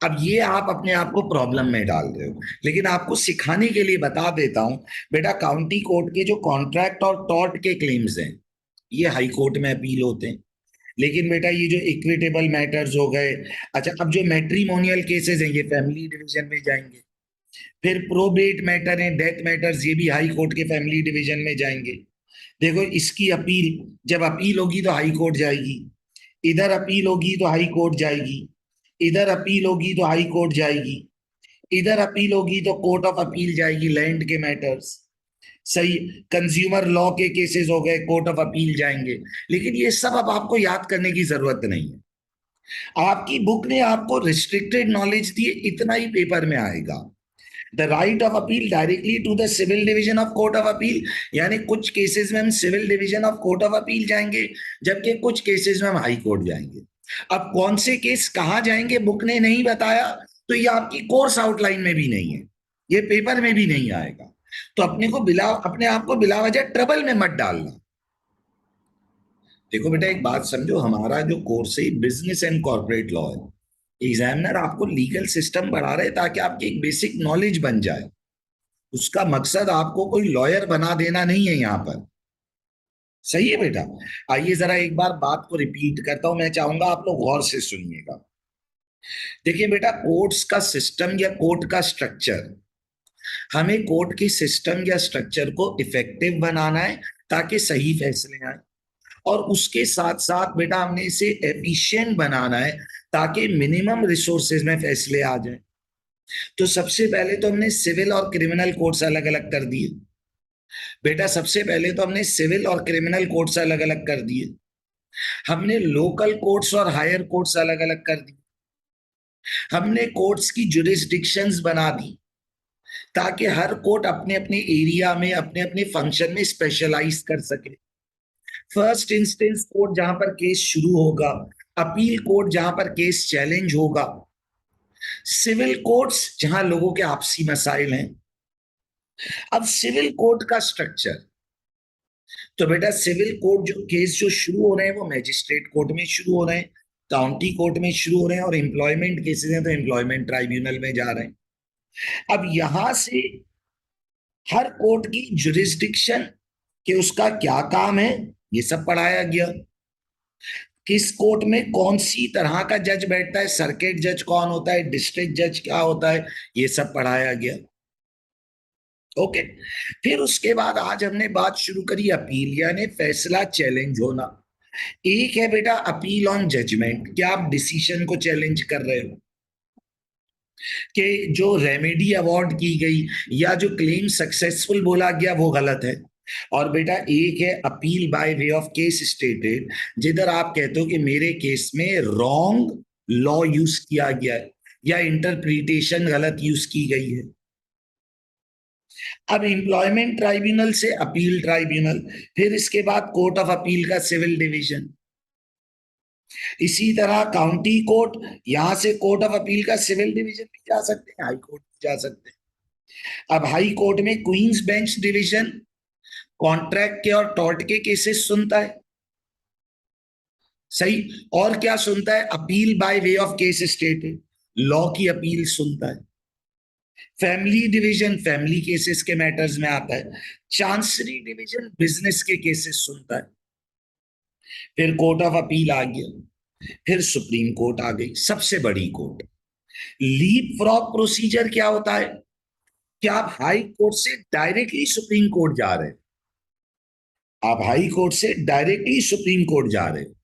अब ये आप अपने आप को प्रॉब्लम में डाल रहे हो, लेकिन आपको सिखाने के लिए बता देता हूं बेटा, काउंटी कोर्ट के जो कॉन्ट्रैक्ट और टॉर्ट के क्लेम्स हैं ये हाई कोर्ट में अपील होते हैं। लेकिन बेटा ये जो इक्विटेबल मैटर्स हो गए, अच्छा अब जो मैट्रिमोनियल केसेस हैं ये फैमिली डिवीजन में जाएंगे। फिर प्रोबेट मैटर है, डेथ मैटर्स, ये भी हाई कोर्ट के फैमिली डिवीजन में जाएंगे। देखो इसकी अपील, जब अपील होगी तो हाई कोर्ट जाएगी, इधर अपील होगी तो हाई कोर्ट जाएगी, इधर अपील होगी तो हाई कोर्ट जाएगी, इधर अपील होगी तो कोर्ट ऑफ अपील जाएगी, लैंड के मैटर्स। सही। कंज्यूमर लॉ के केसेस हो गए, कोर्ट ऑफ अपील जाएंगे। लेकिन ये सब अब आपको याद करने की जरूरत नहीं है। आपकी बुक ने आपको रिस्ट्रिक्टेड नॉलेज दी, इतना ही पेपर में आएगा। The right of appeal directly to the civil division of court of appeal, यानी कुछ केसेस में हम civil division of court of appeal जाएंगे, जबकि कुछ केसेस में हम हाई कोर्ट जाएंगे। अब कौन से केस कहां जाएंगे बुक ने नहीं बताया, तो ये आपकी कोर्स आउटलाइन में भी नहीं है, ये पेपर में भी नहीं आएगा। तो अपने आप को बिला वजह ट्रबल में मत डालना। देखो बेटा एक बात समझो, हमारा जो कोर्स है बिजनेस एंड कॉर्पोरेट लॉ है। एग्जामिनर आपको लीगल सिस्टम पढ़ा रहे ताकि आपकी एक बेसिक नॉलेज बन जाए। उसका मकसद आपको कोई लॉयर बना देना नहीं है यहाँ पर। सही है बेटा। आइए जरा एक बार बात को रिपीट करता हूं, मैं चाहूंगा आप लोग गौर से सुनिएगा। देखिए बेटा, कोर्ट्स का सिस्टम या कोर्ट का स्ट्रक्चर, हमें कोर्ट के सिस्टम या स्ट्रक्चर को इफेक्टिव बनाना है ताकि सही फैसले आए, और उसके साथ साथ बेटा हमने इसे एफिशिएंट बनाना है ताकि मिनिमम रिसोर्सेज में फैसले आ जाए। तो सबसे पहले तो हमने सिविल और क्रिमिनल कोर्ट्स अलग अलग कर दिए। बेटा सबसे पहले तो हमने सिविल और क्रिमिनल कोर्ट्स अलग अलग कर दिए। हमने लोकल कोर्ट्स और हायर कोर्ट्स अलग अलग कर दिए। हमने कोर्ट्स की जुरिस्डिक्शंस बना दी ताकि हर कोर्ट अपने अपने एरिया में अपने अपने फंक्शन में स्पेशलाइज कर सके। फर्स्ट इंस्टेंस कोर्ट जहां पर केस शुरू होगा, अपील कोर्ट जहां पर केस चैलेंज होगा, सिविल कोर्ट्स जहां लोगों के आपसी मसाइल हैं। अब सिविल कोर्ट का स्ट्रक्चर, तो बेटा सिविल कोर्ट जो केस जो शुरू हो रहे हैं वो मैजिस्ट्रेट कोर्ट में शुरू हो रहे हैं, काउंटी कोर्ट में शुरू हो रहे हैं, और एम्प्लॉयमेंट केसेस हैं तो एम्प्लॉयमेंट ट्राइब्यूनल में जा रहे हैं। अब यहां से हर कोर्ट की जुरिस्डिक्शन कि उसका क्या काम है ये सब पढ़ाया गया। किस कोर्ट में कौन सी तरह का जज बैठता है, सर्किट जज कौन होता है, डिस्ट्रिक्ट जज क्या होता है, ये सब पढ़ाया गया। ओके। फिर उसके बाद आज हमने बात शुरू करी अपील, यानी फैसला चैलेंज होना। एक है बेटा अपील ऑन जजमेंट, क्या आप डिसीजन को चैलेंज कर रहे हो कि जो रेमेडी अवार्ड की गई या जो क्लेम सक्सेसफुल बोला गया वो गलत है। और बेटा एक है appeal by way of case stated, जिधर आप कहते हो कि मेरे केस में रॉन्ग लॉ यूज किया गया है या इंटरप्रिटेशन गलत यूज की गई है। अब एम्प्लॉयमेंट ट्राइब्यूनल से अपील ट्राइब्यूनल, फिर इसके बाद कोर्ट ऑफ अपील का सिविल डिवीजन, इसी तरह काउंटी कोर्ट, यहां से कोर्ट ऑफ अपील का सिविल डिवीजन भी जा सकते हैं, हाई कोर्ट भी जा सकते हैं। अब हाई कोर्ट में क्वींस बेंच डिवीजन कॉन्ट्रैक्ट के और टॉर्ट के केसेस सुनता है। सही। और क्या सुनता है, appeal by way of case stated, law की अपील सुनता है। फैमिली डिवीजन फैमिली केसेस के मैटर्स में आता है। चांसरी डिवीजन बिजनेस के केसेस सुनता है। फिर कोर्ट ऑफ अपील आ गया, फिर सुप्रीम कोर्ट आ गई, सबसे बड़ी कोर्ट। लीप फ्रॉग प्रोसीजर क्या होता है, क्या आप हाई कोर्ट से डायरेक्टली सुप्रीम कोर्ट जा रहे हैं, आप हाई कोर्ट से डायरेक्टली सुप्रीम कोर्ट जा रहे हो,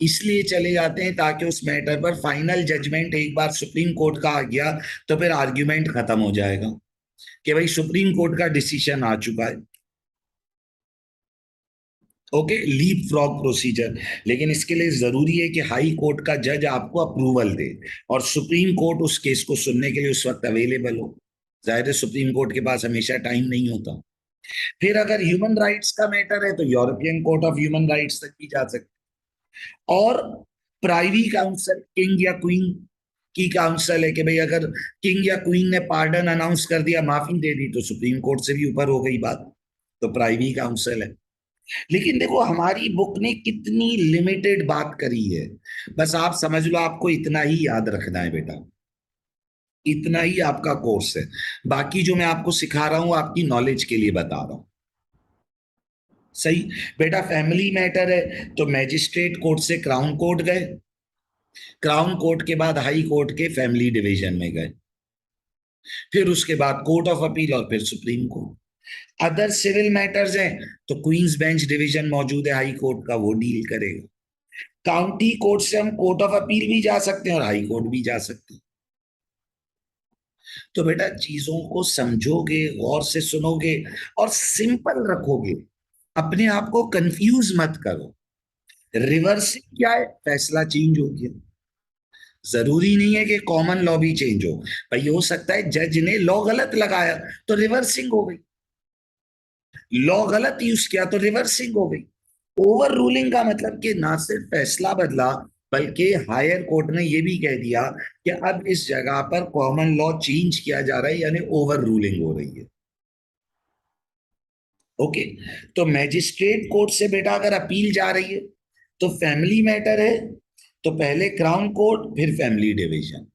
इसलिए चले जाते हैं ताकि उस मैटर पर फाइनल जजमेंट एक बार सुप्रीम कोर्ट का आ गया तो फिर आर्ग्यूमेंट खत्म हो जाएगा कि भाई सुप्रीम कोर्ट का डिसीजन आ चुका है। Okay, leap frog procedure. लेकिन इसके लिए जरूरी है कि हाई कोर्ट का जज आपको अप्रूवल दे और सुप्रीम कोर्ट उस केस को सुनने के लिए उस वक्त अवेलेबल हो। जाहिर है सुप्रीम कोर्ट के पास हमेशा टाइम नहीं होता। फिर अगर ह्यूमन राइट्स का मैटर है तो European court of human rights तक भी जा सकते। और प्राइवी काउंसिल, किंग या क्वीन की काउंसिल है कि भाई अगर किंग या क्वीन ने पार्डन अनाउंस कर दिया, माफी दे दी, तो सुप्रीम कोर्ट से भी ऊपर हो गई बात, तो प्राइवी काउंसिल है। लेकिन देखो हमारी बुक ने कितनी लिमिटेड बात करी है, बस आप समझ लो आपको इतना ही याद रखना है बेटा, इतना ही आपका कोर्स है। बाकी जो मैं आपको सिखा रहा हूं आपकी नॉलेज के लिए बता रहा हूं। सही। बेटा फैमिली मैटर है तो मैजिस्ट्रेट कोर्ट से क्राउन कोर्ट गए, क्राउन कोर्ट के बाद हाई कोर्ट के फैमिली डिवीजन में गए, फिर उसके बाद कोर्ट ऑफ अपील और फिर supreme court. Other civil matters हैं तो क्वींस बेंच डिवीजन मौजूद है हाई कोर्ट का, वो डील करेगा। काउंटी कोर्ट से हम कोर्ट ऑफ अपील भी जा सकते हैं और हाई कोर्ट भी जा सकते हैं। तो बेटा चीजों को समझोगे, गौर से सुनोगे और सिंपल रखोगे, अपने आप को कंफ्यूज मत करो। रिवर्सिंग क्या है? फैसला चेंज हो गया। जरूरी नहीं है कि कॉमन लॉ भी चेंज हो। भाई हो सकता है जज ने लॉ गलत लगाया तो रिवर्सिंग हो गई, लॉ गलत यूज किया तो रिवर्सिंग हो गई। ओवर रूलिंग का मतलब कि ना सिर्फ फैसला बदला, बल्कि हायर कोर्ट ने यह भी कह दिया कि अब इस जगह पर कॉमन लॉ चेंज किया जा रहा है, यानी ओवर रूलिंग हो रही है। ओके। तो मैजिस्ट्रेट कोर्ट से बेटा अगर अपील जा रही है तो फैमिली मैटर है, तो पहले क्राउन कोर्ट फिर family division.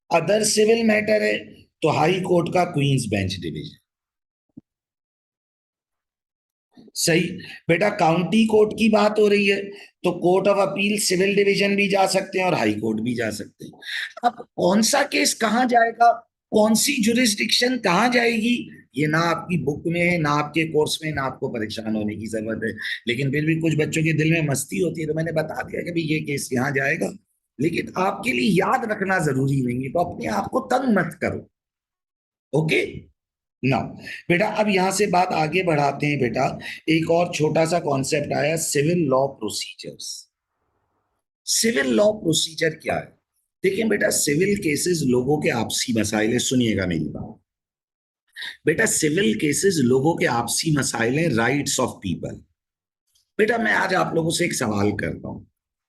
Other civil matter है तो हाई कोर्ट का क्वींस बेंच डिवीजन। सही। बेटा काउंटी कोर्ट की बात हो रही है तो court of appeal civil division भी जा सकते हैं और हाई कोर्ट भी जा सकते हैं। अब कौन सा केस कहां जाएगा, कौन सी जुरिस्डिक्शन कहां जाएगी, ये ना आपकी बुक में है, ना आपके कोर्स में, ना आपको परेशान होने की जरूरत है। लेकिन फिर भी कुछ बच्चों के दिल में मस्ती होती है, तो मैंने बता दिया कि भाई ये केस यहाँ जाएगा। लेकिन आपके लिए याद रखना जरूरी नहीं है, तो अपने आप को तंग मत करो। ओके ना। बेटा अब यहां से बात आगे बढ़ाते हैं बेटा। एक और छोटा सा कॉन्सेप्ट आया, civil law procedures. Civil law procedure क्या है? देखिए बेटा, सिविल केसेस लोगों के आपसी मसाइल है, सुनिएगा मेरी बात। बेटा सिविल केसेस लोगों के आपसी मसाइल है, राइट्स ऑफ पीपल। बेटा मैं आज आप लोगों से एक सवाल करता हूं।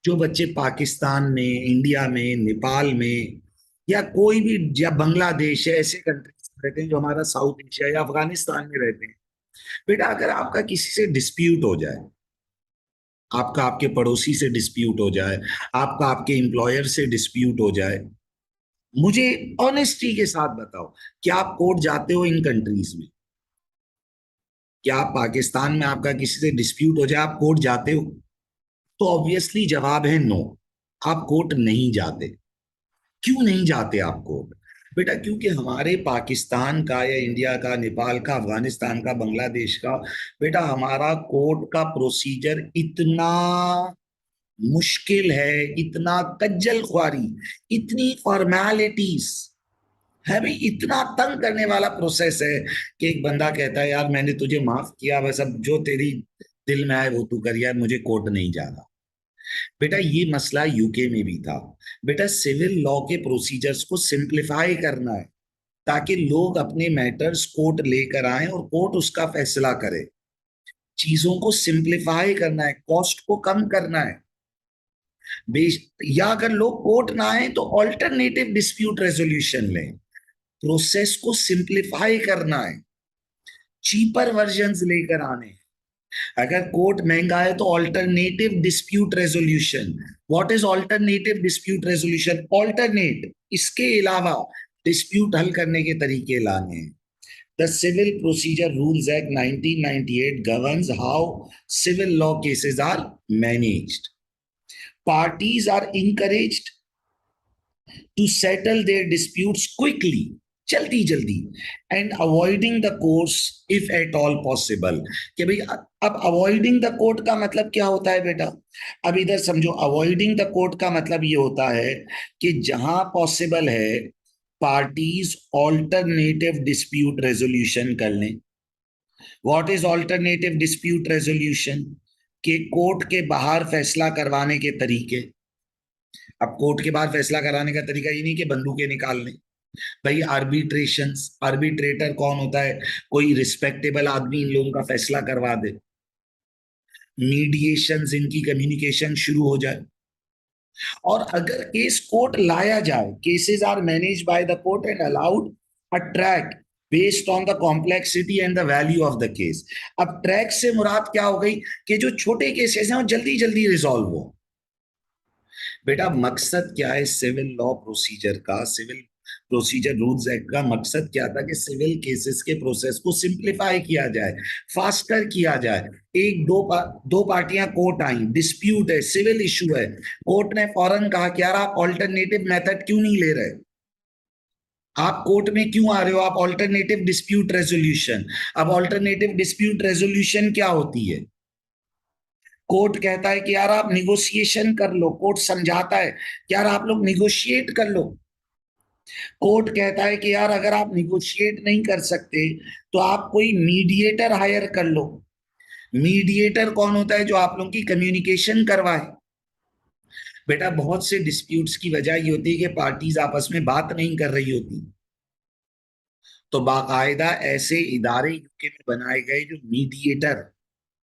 जो बच्चे पाकिस्तान में, इंडिया में, नेपाल में, या कोई भी, या बांग्लादेश है, ऐसे कंट्रीज में रहते हैं जो हमारा साउथ एशिया या अफगानिस्तान में रहते हैं। बेटा अगर आपका किसी से डिस्प्यूट हो जाए, आपका आपके पड़ोसी से डिस्प्यूट हो जाए, आपका आपके एम्प्लॉयर से डिस्प्यूट हो जाए, मुझे ऑनेस्टी के साथ बताओ, क्या आप कोर्ट जाते हो इन कंट्रीज में? क्या आप पाकिस्तान में आपका किसी से डिस्प्यूट हो जाए आप कोर्ट जाते हो? तो ऑब्वियसली जवाब है नो, आप कोर्ट नहीं जाते। क्यों नहीं जाते आप कोर्ट? बेटा क्योंकि हमारे पाकिस्तान का या इंडिया का, नेपाल का, अफगानिस्तान का, बांग्लादेश का, बेटा हमारा कोर्ट का प्रोसीजर इतना मुश्किल है, इतना कज्जल ख्वारी, इतनी फॉर्मेलिटीज है भाई, इतना तंग करने वाला प्रोसेस है कि एक बंदा कहता है यार मैंने तुझे माफ किया, बस अब जो तेरी दिल में आए वो तू कर, यार मुझे कोर्ट नहीं जाना। बेटा ये मसला यूके में भी था। बेटा सिविल लॉ के प्रोसीजर्स को सिंप्लीफाई करना है, ताकि लोग अपने मैटर्स कोर्ट लेकर आए और कोर्ट उसका फैसला करे। चीजों को सिंप्लीफाई करना है, कॉस्ट को कम करना है। या अगर लोग कोर्ट ना आए तो ऑल्टरनेटिव डिस्प्यूट रेजोल्यूशन लें। प्रोसेस को सिंप्लीफाई करना है, चीपर वर्जन्स लेकर आने हैं। अगर कोर्ट महंगा है तो alternative dispute resolution. What is alternative dispute resolution? Alternate, इसके अलावा डिस्प्यूट हल करने के तरीके लाने हैं। The civil procedure rules act 1998 governs how civil law cases are managed. Parties are encouraged to settle their disputes quickly, जल्दी जल्दी, and avoiding the courts if at all possible. कि भाई अब अवॉइडिंग द कोर्ट का मतलब क्या होता है बेटा? अब इधर समझो, अवॉइडिंग द कोर्ट का मतलब ये होता है कि जहां पॉसिबल है पार्टीज ऑल्टरनेटिव डिस्प्यूट रेजोल्यूशन कर लें। What is alternative dispute resolution? के कोर्ट के बाहर फैसला करवाने के तरीके। अब कोर्ट के बाहर फैसला कराने का तरीका ये नहीं कि बंदूकें निकाल लें। भाई आर्बिट्रेशन, आर्बिट्रेटर कौन होता है? कोई रिस्पेक्टेबल आदमी इन लोगों का फैसला करवा दे। मीडिएशन, इनकी कम्युनिकेशन शुरू हो जाए। और अगर केस कोर्ट लाया जाए, cases are manage by the court and allowed a track based on the complexity and the value of the case. अब ट्रैक से मुराद क्या हो गई? कि जो छोटे केसेस हैं वो जल्दी जल्दी रिजॉल्व हो। बेटा मकसद क्या है सिविल लॉ प्रोसीजर का? सिविल प्रोसीजर रूल्स एक्ट का मकसद क्या था? कि सिविल केसेस के प्रोसेस को सिंप्लीफाई किया जाए, फास्टर किया जाए। दो पार्टियां कोर्ट आई, डिस्प्यूट है, सिविल इशू है, कोर्ट ने फौरन कहा कि यार आप ऑल्टरनेटिव मेथड क्यों नहीं ले रहे? आप कोर्ट में क्यों आ रहे हो? आप ऑल्टरनेटिव डिस्प्यूट रेजोल्यूशन। अब ऑल्टरनेटिव डिस्प्यूट रेजोल्यूशन क्या होती है? कोर्ट कहता है कि यार आप निगोशिएशन कर लो, कोर्ट समझाता है कि यार आप लोग निगोशिएट कर लो। कोर्ट कहता है कि यार अगर आप निगोशिएट नहीं कर सकते तो आप कोई मीडिएटर हायर कर लो। मीडिएटर कौन होता है? जो आप लोगों की कम्युनिकेशन करवाए। बेटा बहुत से डिस्प्यूट्स की वजह ये होती है कि पार्टीज आपस में बात नहीं कर रही होती, तो बाकायदा ऐसे इदारे यूके में बनाए गए जो मीडिएटर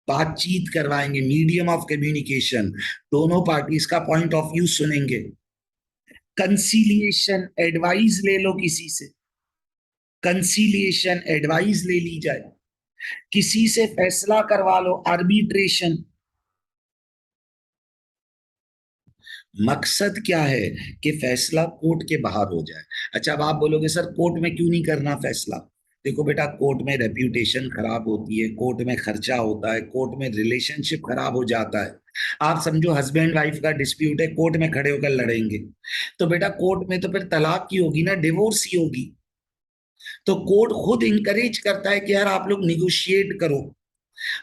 बातचीत करवाएंगे, मीडियम ऑफ कम्युनिकेशन, दोनों पार्टीज का पॉइंट ऑफ व्यू सुनेंगे। कंसीलिएशन, एडवाइस ले लो किसी से, कंसीलिएशन एडवाइस ले ली जाए, किसी से फैसला करवा लो, आर्बिट्रेशन। मकसद क्या है? कि फैसला कोर्ट के बाहर हो जाए। अच्छा, अब आप बोलोगे सर कोर्ट में क्यों नहीं करना फैसला? देखो बेटा, कोर्ट में रेप्यूटेशन खराब होती है, कोर्ट में खर्चा होता है, कोर्ट में रिलेशनशिप खराब हो जाता है। आप समझो हस्बैंड वाइफ का डिस्प्यूट है, कोर्ट में खड़े होकर लड़ेंगे, तो बेटा कोर्ट में तो फिर तलाक की होगी ना, डिवोर्स ही होगी। तो कोर्ट खुद इंकरेज करता है कि यार आप लोग निगोशिएट करो,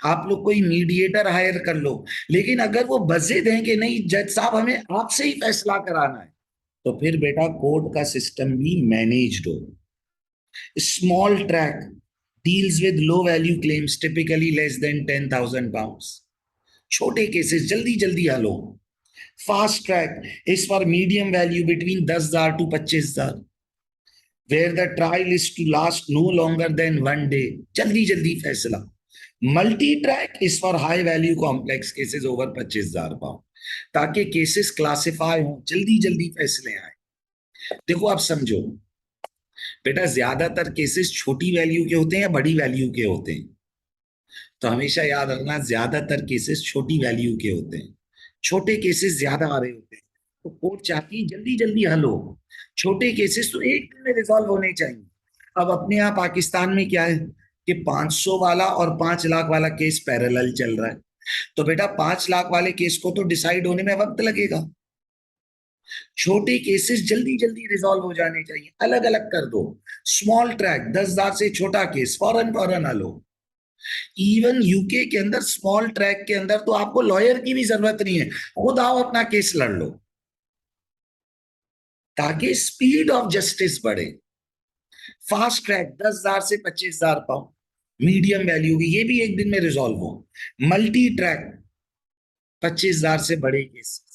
आप लोग कोई मीडिएटर हायर कर लो। लेकिन अगर वो बजे दें कि नहीं जज साहब हमें आपसे ही फैसला कराना है, तो फिर बेटा कोर्ट का सिस्टम भी मैनेज्ड हो। Small track deals with low value claims typically less than £10,000। छोटे केसेस जल्दी जल्दी हल हो। Fast track is for medium value between 10,000 to 25,000, where the trial is to last no longer than 1 day, जल्दी जल्दी फैसला। Multi track is for high value complex cases over 25,000 pound, ताकि cases classify हो, जल्दी जल्दी फैसले आए। देखो आप समझो बेटा, ज्यादातर केसेस छोटी वैल्यू के होते हैं या बड़ी वैल्यू के होते हैं? तो हमेशा याद रखना, ज्यादातर केसेस छोटी वैल्यू के होते हैं। छोटे केसेस ज्यादा आ रहे होते हैं, तो कोर्ट चाहती है जल्दी जल्दी हल हो। छोटे केसेस तो एक दिन में रिजॉल्व होने चाहिए। अब अपने यहाँ पाकिस्तान में क्या है कि 500 वाला और 5 लाख वाला केस पैरेलल चल रहा है, तो बेटा 5 लाख वाले केस को तो डिसाइड होने में वक्त लगेगा। छोटे केसेस जल्दी जल्दी रिजॉल्व हो जाने चाहिए, अलग अलग कर दो। स्मॉल ट्रैक 10,000 से छोटा केस फौरन फौरन हल हो। इवन यूके के अंदर स्मॉल ट्रैक के अंदर तो आपको लॉयर की भी जरूरत नहीं है, खुद आओ अपना केस लड़ लो, ताकि स्पीड ऑफ जस्टिस बढ़े। फास्ट ट्रैक 10,000 से 25,000 पाउंड मीडियम वैल्यू की, ये भी एक दिन में रिजॉल्व हो। मल्टी ट्रैक 25,000 से बड़े cases.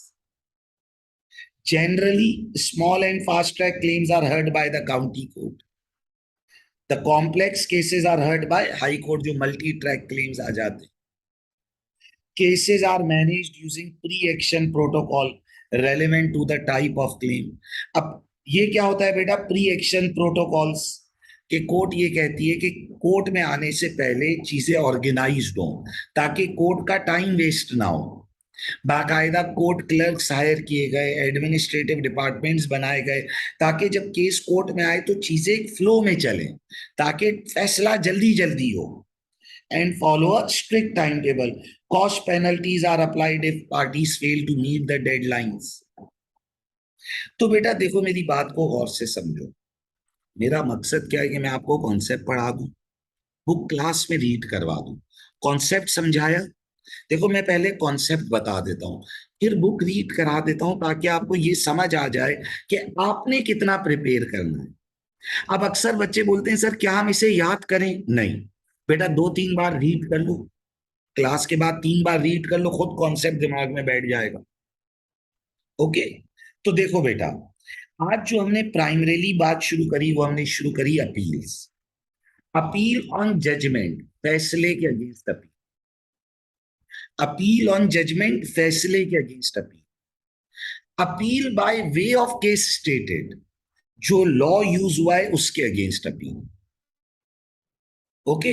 Generally small and fast track claims are heard by the county court, the complex cases are heard by high court, जो मल्टी ट्रैक क्लेम्स आ जाते हैं। Cases are managed using pre-action protocol relevant to the type of claim। अब ये क्या होता है बेटा, प्री एक्शन प्रोटोकॉल्स के कोर्ट ये कहती है कि कोर्ट में आने से पहले चीजें ऑर्गेनाइज्ड हो, ताकि कोर्ट का टाइम वेस्ट ना हो। बाकायदा कोर्ट क्लर्क्स हायर किए गए, एडमिनिस्ट्रेटिव डिपार्टमेंट्स बनाए गए, ताकि जब केस कोर्ट में आए तो चीजें एक फ्लो में चले, ताकि फैसला जल्दी जल्दी हो। And follow a strict timetable. Cost penalties are applied if parties fail to meet the deadlines। तो बेटा देखो, मेरी बात को गौर से समझो। मेरा मकसद क्या है कि मैं आपको कॉन्सेप्ट पढ़ा दूं, बुक क्लास में रीड करवा दूं, कॉन्सेप्ट समझाया। देखो मैं पहले कॉन्सेप्ट बता देता हूं, फिर बुक रीड करा देता हूं, ताकि आपको ये समझ आ जाए कि आपने कितना प्रिपेयर करना है। अब अक्सर बच्चे बोलते हैं सर क्या हम इसे याद करें? नहीं बेटा, 2-3 बार रीड कर लो, क्लास के बाद 3 बार रीड कर लो, खुद कॉन्सेप्ट दिमाग में बैठ जाएगा। ओके, तो देखो बेटा, आज जो हमने प्राइमरीली बात शुरू करी वो हमने शुरू करी अपील्स। अपील ऑन जजमेंट, फैसले के against appeal. Appeal on judgment, फैसले के against appeal. Appeal by way of case stated, जो लॉ यूज हुआ है उसके अगेंस्ट अपील। ओके,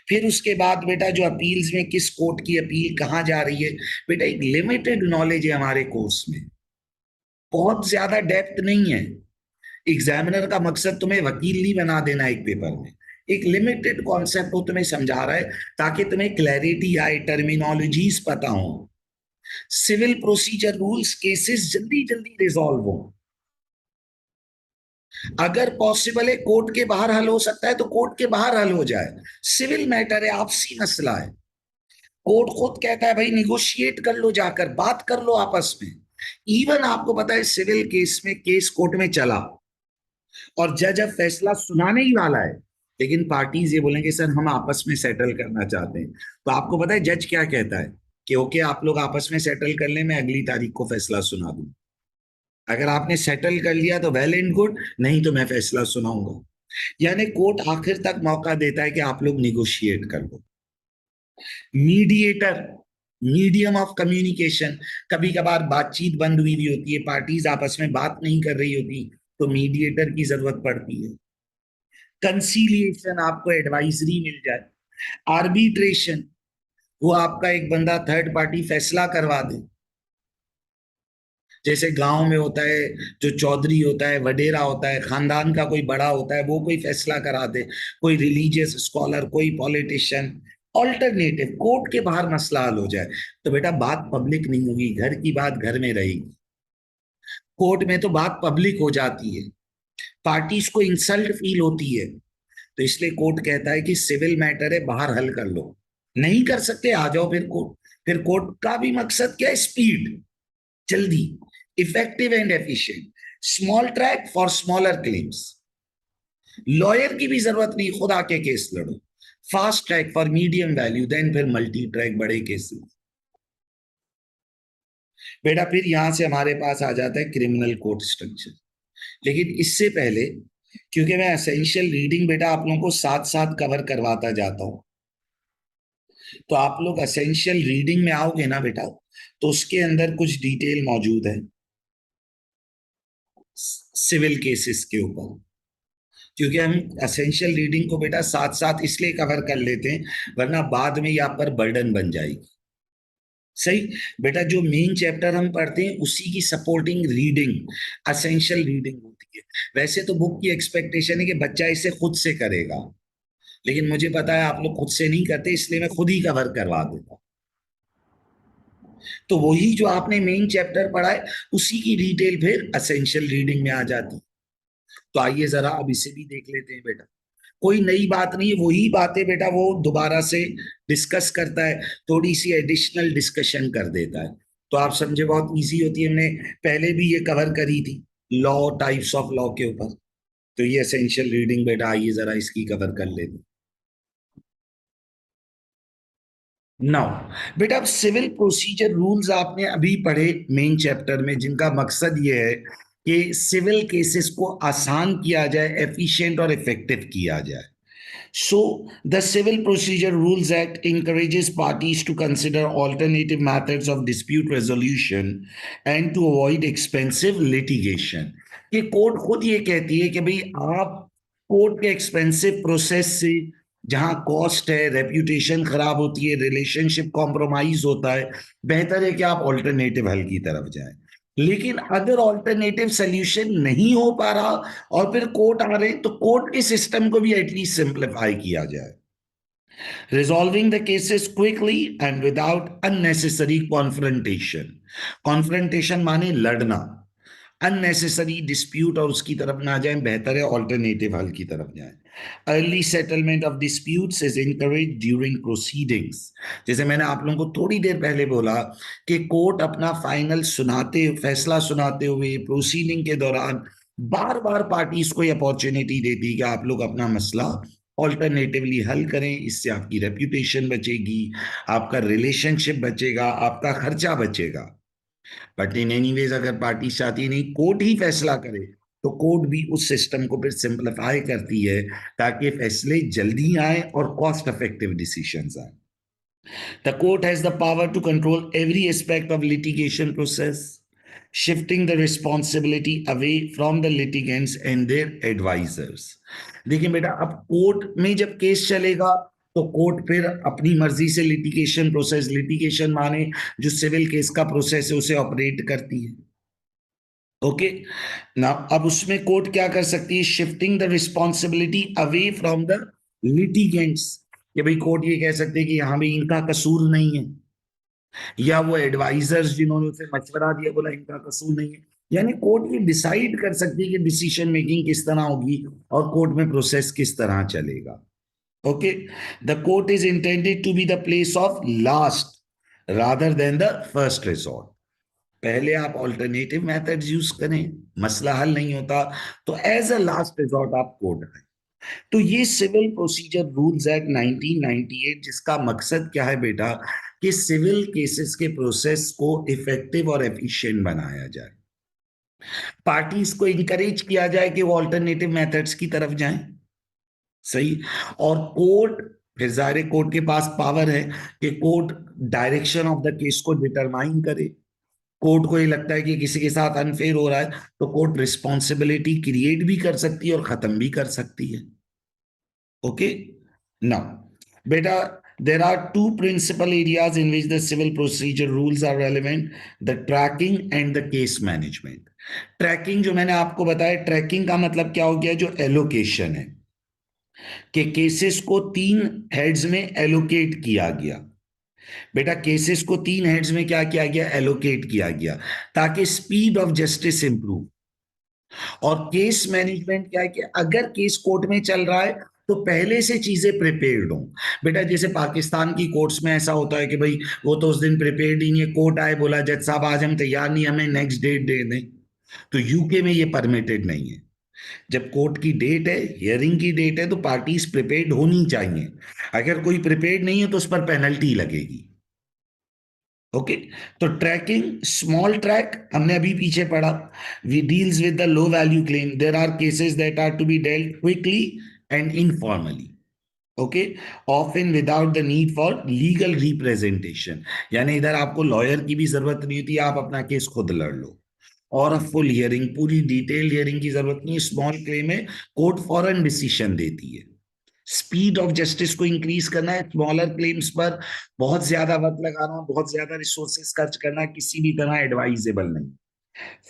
फिर उसके बाद बेटा जो अपील्स में किस कोर्ट की अपील कहां जा रही है, बेटा एक लिमिटेड नॉलेज है हमारे कोर्स में, बहुत ज्यादा डेप्थ नहीं है। एग्जामिनर का मकसद तुम्हें वकील नहीं बना देना एक पेपर में, एक लिमिटेड कॉन्सेप्ट को तुम्हें समझा रहा है, ताकि तुम्हें क्लैरिटी आए, टर्मिनोलॉजीज पता हो, सिविल प्रोसीजर रूल्स, केसेस जल्दी जल्दी रिजॉल्व हो। अगर पॉसिबल है कोर्ट के बाहर हल हो सकता है तो कोर्ट के बाहर हल हो जाए। सिविल मैटर है, आपसी मसला है। कोर्ट खुद कहता है भाई निगोशिएट कर लो, जाकर बात कर लो आपस में। इवन आपको पता है सिविल केस में केस कोर्ट में चला और जज अब फैसला सुनाने ही वाला है, लेकिन पार्टीज ये बोलेंगे सर हम आपस में सेटल करना चाहते हैं। तो आपको पता है जज क्या कहता है कि ओके आप लोग आपस में सेटल कर ले, मैं अगली तारीख को फैसला सुना दूं। अगर आपने सेटल कर लिया तो वेल एंड गुड, नहीं तो मैं फैसला सुनाऊंगा। यानी कोर्ट आखिर तक मौका देता है कि आप लोग निगोशिएट कर लो। मीडिएटर, मीडियम ऑफ कम्युनिकेशन, कभी कभार बातचीत बंद हुई भी होती है, पार्टीज आपस में बात नहीं कर रही होती, तो मीडिएटर की जरूरत पड़ती है। कंसीलिएशन, आपको एडवाइजरी मिल जाए। आर्बिट्रेशन, वो आपका एक बंदा थर्ड पार्टी फैसला करवा दे, जैसे गांव में होता है, जो चौधरी होता है, वडेरा होता है, खानदान का कोई बड़ा होता है, वो कोई फैसला करा दे, कोई रिलीजियस स्कॉलर, कोई पॉलिटिशियन। ऑल्टरनेटिव, कोर्ट के बाहर मसला हल हो जाए तो बेटा बात पब्लिक नहीं होगी, घर की बात घर में रहेगी। कोर्ट में तो बात पब्लिक हो जाती है, पार्टीज को इंसल्ट फील होती है। तो इसलिए कोर्ट कहता है कि सिविल मैटर है बाहर हल कर लो, नहीं कर सकते आ जाओ फिर कोर्ट। फिर कोर्ट का भी मकसद क्या है? स्पीड, जल्दी, effective and efficient. Small track for smaller claims, lawyer की भी जरूरत नहीं, खुद आके केस लड़ो। Fast track for medium value, then फिर मल्टी ट्रैक, बड़े केसेस। बेटा फिर यहां से हमारे पास आ जाता है क्रिमिनल कोर्ट स्ट्रक्चर। लेकिन इससे पहले, क्योंकि मैं एसेंशियल रीडिंग बेटा आप लोगों को साथ साथ कवर करवाता जाता हूं, तो आप लोग एसेंशियल रीडिंग में आओगे ना बेटा, तो उसके अंदर कुछ डिटेल मौजूद है सिविल केसेस के ऊपर। क्योंकि हम एसेंशियल रीडिंग को बेटा साथ साथ इसलिए कवर कर लेते हैं, वरना बाद में यहाँ पर बर्डन बन जाएगी। सही बेटा, जो मेन चैप्टर हम पढ़ते हैं उसी की सपोर्टिंग रीडिंग एसेंशियल रीडिंग होती है। वैसे तो बुक की एक्सपेक्टेशन है कि बच्चा इसे खुद से करेगा, लेकिन मुझे पता है आप लोग खुद से नहीं करते, इसलिए मैं खुद ही कवर करवा देता हूं। तो वही जो आपने मेन चैप्टर पढ़ा है उसी की डिटेल फिर एसेंशियल रीडिंग में आ जाती है। तो आइए जरा अब इसे भी देख लेते हैं बेटा। कोई नई बात नहीं है, वही बातें बेटा वो दोबारा से डिस्कस करता है, थोड़ी सी एडिशनल डिस्कशन कर देता है। तो आप समझे बहुत इजी होती है, हमने पहले भी ये कवर करी थी लॉ, टाइप्स ऑफ लॉ के ऊपर। तो ये एसेंशियल रीडिंग बेटा आइए जरा इसकी कवर कर लेते हैं। नाउ बेटा अब सिविल प्रोसीजर रूल्स आपने अभी पढ़े मेन चैप्टर में, जिनका मकसद ये है कि सिविल केसेस को आसान किया जाए, एफिशिएंट और इफेक्टिव किया जाए। So, the Civil Procedure Rules Act encourages parties to consider alternative methods of dispute resolution and to avoid expensive litigation. कि कोर्ट खुद ये कहती है कि भाई आप कोर्ट के एक्सपेंसिव प्रोसेस से, जहां कॉस्ट है, रेप्यूटेशन खराब होती है, रिलेशनशिप कॉम्प्रोमाइज होता है, बेहतर है कि आप ऑल्टरनेटिव हल की तरफ जाएं। लेकिन अगर ऑल्टरनेटिव सोल्यूशन नहीं हो पा रहा और फिर कोर्ट आ रहे, तो कोर्ट के सिस्टम को भी एटलीस्ट सिंप्लीफाई किया जाए। Resolving the cases quickly and without unnecessary confrontation. Confrontation माने लड़ना, अननेसेसरी डिस्प्यूट और उसकी तरफ ना जाए, बेहतर है ऑल्टरनेटिव हल की तरफ जाए। Early settlement of disputes is encourage during proceedings. जैसे मैंने आप लोगों को थोड़ी देर पहले बोला कि कोर्ट अपना फाइनल सुनाते, फैसला सुनाते हुए प्रोसीडिंग के दौरान बार बार पार्टीज को अपॉर्चुनिटी देती कि आप लोग अपना मसला ऑल्टरनेटिवली हल करें, इससे आपकी रेप्यूटेशन बचेगी, आपका रिलेशनशिप बचेगा, आपका खर्चा बचेगा। बट इन एनी वेज अगर पार्टी चाहती नहीं कोर्ट ही फैसला करे, तो कोर्ट भी उस सिस्टम को फिर सिंप्लीफाई करती है ताकि फैसले जल्दी आए और कॉस्ट इफेक्टिव डिसीजंस आए। The court has the power to control every aspect of litigation process, shifting the responsibility away from the litigants and their advisors. देखिए बेटा अब कोर्ट में जब केस चलेगा तो कोर्ट फिर अपनी मर्जी से लिटिगेशन प्रोसेस, लिटिगेशन माने जो सिविल केस का प्रोसेस है उसे ऑपरेट करती है। ओके ना, अब उसमें कोर्ट क्या कर सकती है? Shifting the responsibility away from the litigants, कि भाई कोर्ट ये कह सकते हैं कि हाँ भाई इनका कसूर नहीं है, या वो एडवाइजर्स जिन्होंने उसे मशवरा दिया बोला इनका कसूर नहीं है, यानी कोर्ट ये डिसाइड कर सकती है कि डिसीजन मेकिंग किस तरह होगी और कोर्ट में प्रोसेस किस तरह चलेगा. Okay. The court is intended to be the place of last rather than the first resort. पहले आप ऑल्टरनेटिव मेथड्स यूज करें, मसला हल नहीं होता तो एज अ लास्ट रिजॉर्ट आप कोर्ट आए. तो ये सिविल प्रोसीजर रूल्स एक्ट 1998, जिसका मकसद क्या है बेटा, कि सिविल केसेस के प्रोसेस को इफेक्टिव और एफिशिएंट बनाया जाए, पार्टीज को इनकरेज किया जाए कि वो ऑल्टरनेटिव मेथड्स की तरफ जाएं. सही. और कोर्ट, फिर जाहिर कोर्ट के पास पावर है कि court direction of the case को डिटरमाइन करे. कोर्ट को ये लगता है कि किसी के साथ अनफेयर हो रहा है तो कोर्ट रिस्पॉन्सिबिलिटी क्रिएट भी कर सकती है और खत्म भी कर सकती है. ओके. नाउ बेटा, there are two principal areas in which the civil procedure rules are relevant: the tracking and the case management. Tracking जो मैंने आपको बताया, ट्रैकिंग का मतलब क्या हो गया, जो एलोकेशन है कि केसेस को तीन हेड्स में एलोकेट किया गया. बेटा केसेस को तीन हेड्स में क्या किया गया, एलोकेट किया गया, ताकि स्पीड ऑफ जस्टिस इंप्रूव. और केस मैनेजमेंट क्या है कि अगर केस कोर्ट में चल रहा है तो पहले से चीजें प्रिपेयर्ड हो. बेटा जैसे पाकिस्तान की कोर्ट्स में ऐसा होता है कि भाई वो तो उस दिन प्रिपेयर्ड ही नहीं है, कोर्ट आए बोला जज साहब आज हम तैयार नहीं, हमें नेक्स्ट डेट दे दें. तो यूके में ये परमिटेड नहीं है. जब कोर्ट की डेट है, हियरिंग की डेट है, तो पार्टीज प्रिपेयर्ड होनी चाहिए. अगर कोई प्रिपेयर्ड नहीं है तो उस पर पेनल्टी लगेगी. ओके. तो ट्रैकिंग, स्मॉल ट्रैक हमने अभी पीछे पढ़ा, we deals with the low value claim. There are cases that are to be dealt quickly and informally. Okay. Often without the need for legal representation, यानी इधर आपको lawyer की भी जरूरत नहीं होती, आप अपना केस खुद लड़ लो. और फुल हियरिंग, पूरी डिटेल हियरिंग की जरूरत नहीं है. स्मॉल क्लेम में कोर्ट फॉरन डिसीजन देती है. स्पीड ऑफ जस्टिस को इंक्रीज करना है, स्मॉलर क्लेम्स पर बहुत ज्यादा वक्त लगाना, बहुत ज्यादा रिसोर्सेस खर्च करना किसी भी तरह एडवाइजेबल नहीं.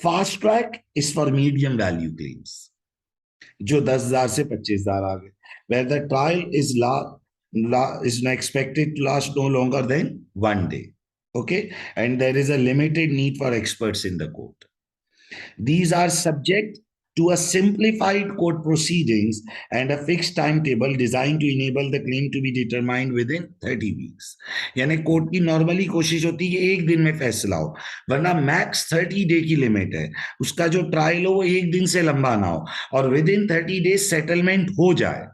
Fast track is for medium value claims, जो 10,000 से 25,000 आ गए, where the trial is not expected to last no longer than 1 day. Okay. And there is a limited need for experts in the court. These are subject to a simplified court proceedings and a fixed timetable designed to enable the claim to be determined within 30 weeks. यानी court की normally कोशिश होती है कि एक दिन में फैसला हो, वरना मैक्स 30 डे की लिमिट है. उसका जो ट्रायल हो वो एक दिन से लंबा ना हो और विद इन 30 डेज सेटलमेंट हो जाए.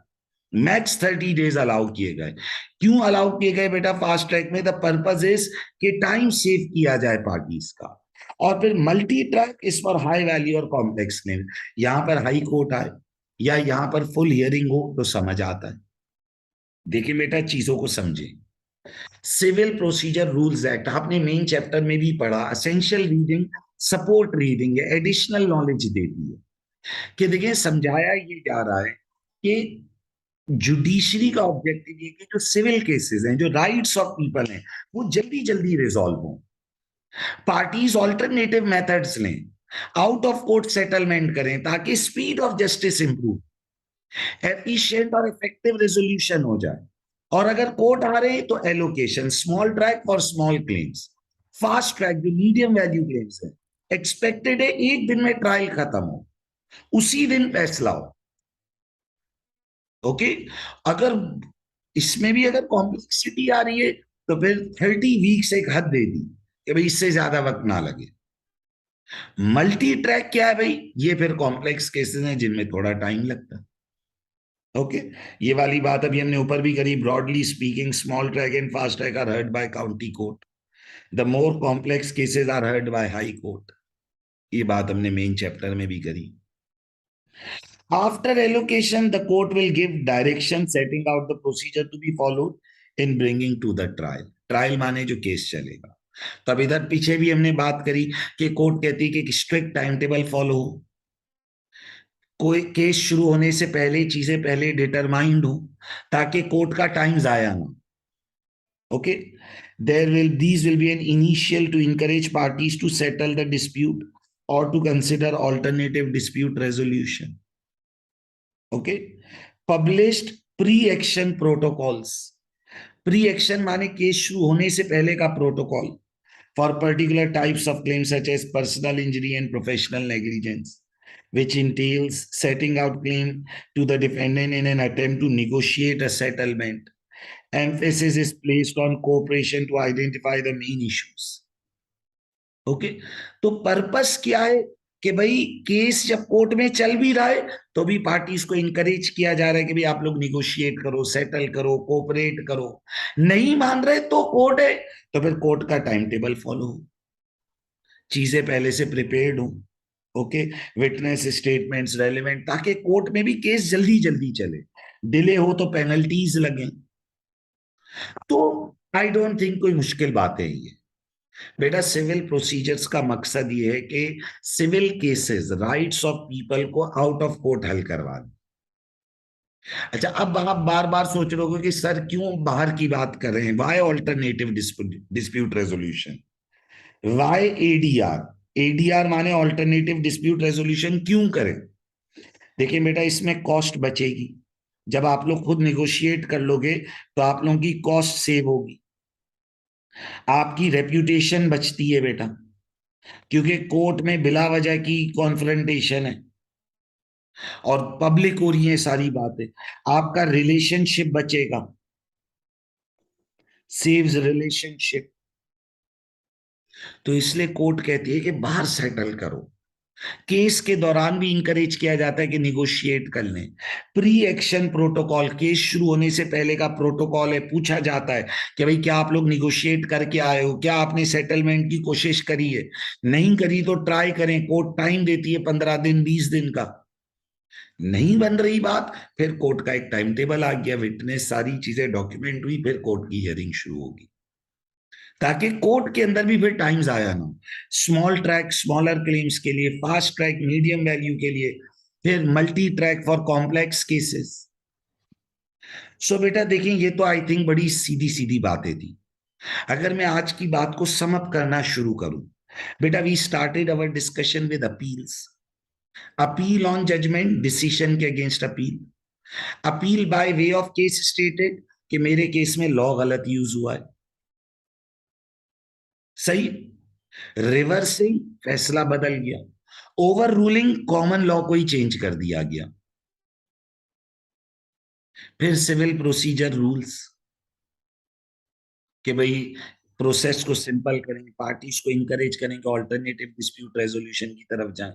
मैक्स 30 डेज अलाउ किए गए. क्यों अलाउ किए गए बेटा फास्ट ट्रैक में? द पर्पज इज कि टाइम सेव किया जाए पार्टीज का. और फिर multi track is for high value और कॉम्प्लेक्स क्लेम. यहां पर हाई कोर्ट आए या यहां पर फुल हियरिंग हो तो समझ आता है. देखिए बेटा चीजों को समझें. सिविल प्रोसीजर रूल्स एक्ट आपने मेन चैप्टर में भी पढ़ा. असेंशियल रीडिंग, सपोर्ट रीडिंग है, एडिशनल नॉलेज देती है. कि देखिए समझाया ये जा रहा है कि जुडिशरी का ऑब्जेक्टिव ये कि जो सिविल केसेस हैं, जो राइट्स ऑफ पीपल हैं, वो जल्दी जल्दी रिजॉल्व हो. पार्टीज ऑल्टरनेटिव मेथड्स लें, आउट ऑफ कोर्ट सेटलमेंट करें ताकि speed of justice improve, efficient और इफेक्टिव रेजोल्यूशन हो जाए. और अगर कोर्ट आ रहे हैं तो allocation, small track for small claims, fast track जो मीडियम वैल्यू क्लेम्स है, एक्सपेक्टेड है एक दिन में ट्रायल खत्म हो, उसी दिन फैसला हो. ओके. अगर इसमें भी अगर कॉम्प्लेक्सिटी आ रही है तो फिर 30 वीक्स एक हद दे दी कि भाई इससे ज्यादा वक्त ना लगे. मल्टी ट्रैक क्या है भाई? ये फिर कॉम्प्लेक्स केसेस हैं जिनमें थोड़ा टाइम लगता है. ओके. ये वाली बात अभी हमने ऊपर भी करी. Broadly speaking, small track and fast track are heard by county court. The more complex cases are heard by high court. ये बात हमने मेन चैप्टर में भी करी. After allocation, the court will give direction setting out the procedure to be followed in bringing to the trial. Trial माने जो case चलेगा. तब इधर पीछे भी हमने बात करी कि कोर्ट कहती है कि स्ट्रिक्ट टाइम टेबल फॉलो हो, कोई केस शुरू होने से पहले चीजें पहले डिटरमाइंड हो ताकि कोर्ट का टाइम जाया ना. Okay. these will be an initial to encourage parties to settle the dispute or to consider alternative dispute resolution. Okay. Published pre action protocols. Pre action माने केस शुरू होने से पहले का protocol. for particular types of claims such as personal injury and professional negligence, which entails setting out claim to the defendant in an attempt to negotiate a settlement. Emphasis is placed on cooperation to identify the main issues. Okay, तो purpose क्या है कि भाई case जब court में चल भी रहा है तो भी पार्टीज को इनकरेज किया जा रहा है कि भाई आप लोग निगोशिएट करो, सेटल करो, कोऑपरेट करो। नहीं मान रहे तो कोर्ट है, तो फिर कोर्ट का टाइम टेबल फॉलो हो, चीजें पहले से प्रिपेयर्ड हो। ओके, विटनेस स्टेटमेंट्स रेलेवेंट, ताकि कोर्ट में भी केस जल्दी जल्दी चले, डिले हो तो पेनल्टीज लगे। तो आई डोंट थिंक कोई मुश्किल बात है ये। बेटा सिविल प्रोसीजर्स का मकसद ये है कि civil cases, rights of people को आउट ऑफ कोर्ट हल करवा दें। अच्छा, अब आप बार बार सोच रहे हो कि सर क्यों बाहर की बात कर रहे हैं, why alternative dispute resolution, why ADR. ADR माने ऑल्टरनेटिव डिस्प्यूट रेजोल्यूशन क्यों करें? देखिए बेटा, इसमें कॉस्ट बचेगी। जब आप लोग खुद निगोशिएट कर लोगे तो आप लोगों की कॉस्ट सेव होगी, आपकी रेप्यूटेशन बचती है बेटा, क्योंकि कोर्ट में बिला वजह की कॉन्फ्रंटेशन है और पब्लिक हो रही है सारी बातें, आपका रिलेशनशिप बचेगा, सेव्स रिलेशनशिप। तो इसलिए कोर्ट कहती है कि बाहर सेटल करो। केस के दौरान भी इंकरेज किया जाता है कि निगोशिएट कर लें। प्री एक्शन प्रोटोकॉल, केस शुरू होने से पहले का प्रोटोकॉल है, पूछा जाता है कि भाई क्या आप लोग निगोशिएट करके आए हो, क्या आपने सेटलमेंट की कोशिश करी है, नहीं करी तो ट्राई करें, कोर्ट टाइम देती है 15 दिन 20 दिन का। नहीं बन रही बात, फिर कोर्ट का एक टाइम टेबल आ गया, विटनेस सारी चीजें डॉक्यूमेंट हुई, फिर कोर्ट की हियरिंग शुरू होगी, ताकि कोर्ट के अंदर भी फिर टाइम्स आया ना। स्मॉल ट्रैक स्मॉलर क्लेम्स के लिए, फास्ट ट्रैक मीडियम वैल्यू के लिए, फिर multi track for complex cases. So बेटा देखिए, ये तो आई थिंक बड़ी सीधी सीधी बातें थी। अगर मैं आज की बात को सम अप करना शुरू करूं, बेटा we started our discussion with appeals, appeal on judgment, decision के against appeal, appeal by way of case stated कि मेरे केस में लॉ गलत यूज हुआ है, सही, रिवर्सिंग, फैसला बदल गया, ओवर रूलिंग, कॉमन लॉ को ही चेंज कर दिया गया, फिर सिविल प्रोसीजर रूल्स कि भाई प्रोसेस को सिंपल करें, पार्टीज को इंकरेज करें कि ऑल्टरनेटिव डिस्प्यूट रेजोल्यूशन की तरफ जाएं,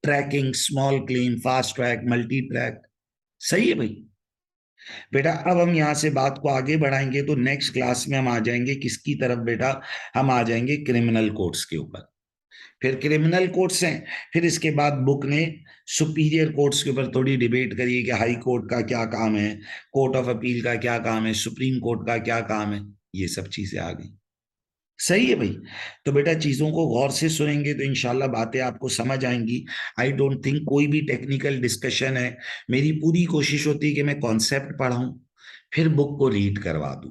tracking, small claim, fast track, multi track, सही है भाई। बेटा अब हम यहां से बात को आगे बढ़ाएंगे तो नेक्स्ट क्लास में हम आ जाएंगे किसकी तरफ बेटा, हम आ जाएंगे क्रिमिनल कोर्ट्स के ऊपर। फिर क्रिमिनल कोर्ट्स हैं, फिर इसके बाद बुक ने सुपीरियर कोर्ट्स के ऊपर थोड़ी डिबेट करी है कि हाई कोर्ट का क्या काम है, कोर्ट ऑफ अपील का क्या काम है, सुप्रीम कोर्ट का क्या काम है, ये सब चीजें आ गई। सही है भाई। तो बेटा चीजों को गौर से सुनेंगे तो इंशाल्लाह बातें आपको समझ आएंगी। आई डोंट थिंक कोई भी टेक्निकल डिस्कशन है, मेरी पूरी कोशिश होती है कि मैं कॉन्सेप्ट पढ़ाऊं फिर बुक को रीड करवा दूं।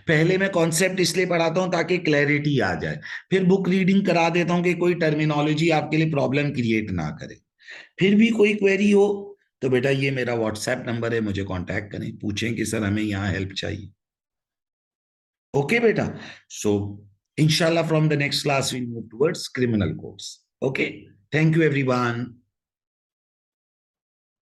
पहले मैं कॉन्सेप्ट इसलिए पढ़ाता हूं ताकि क्लैरिटी आ जाए, फिर बुक रीडिंग करा देता हूं कि कोई टर्मिनोलॉजी आपके लिए प्रॉब्लम क्रिएट ना करे। फिर भी कोई क्वेरी हो तो बेटा ये मेरा व्हाट्सएप नंबर है, मुझे कांटेक्ट करें, पूछें कि सर हमें यहाँ हेल्प चाहिए। ओके बेटा, सो इंशाल्लाह from the next class we move towards criminal courts. Okay, thank you everyone.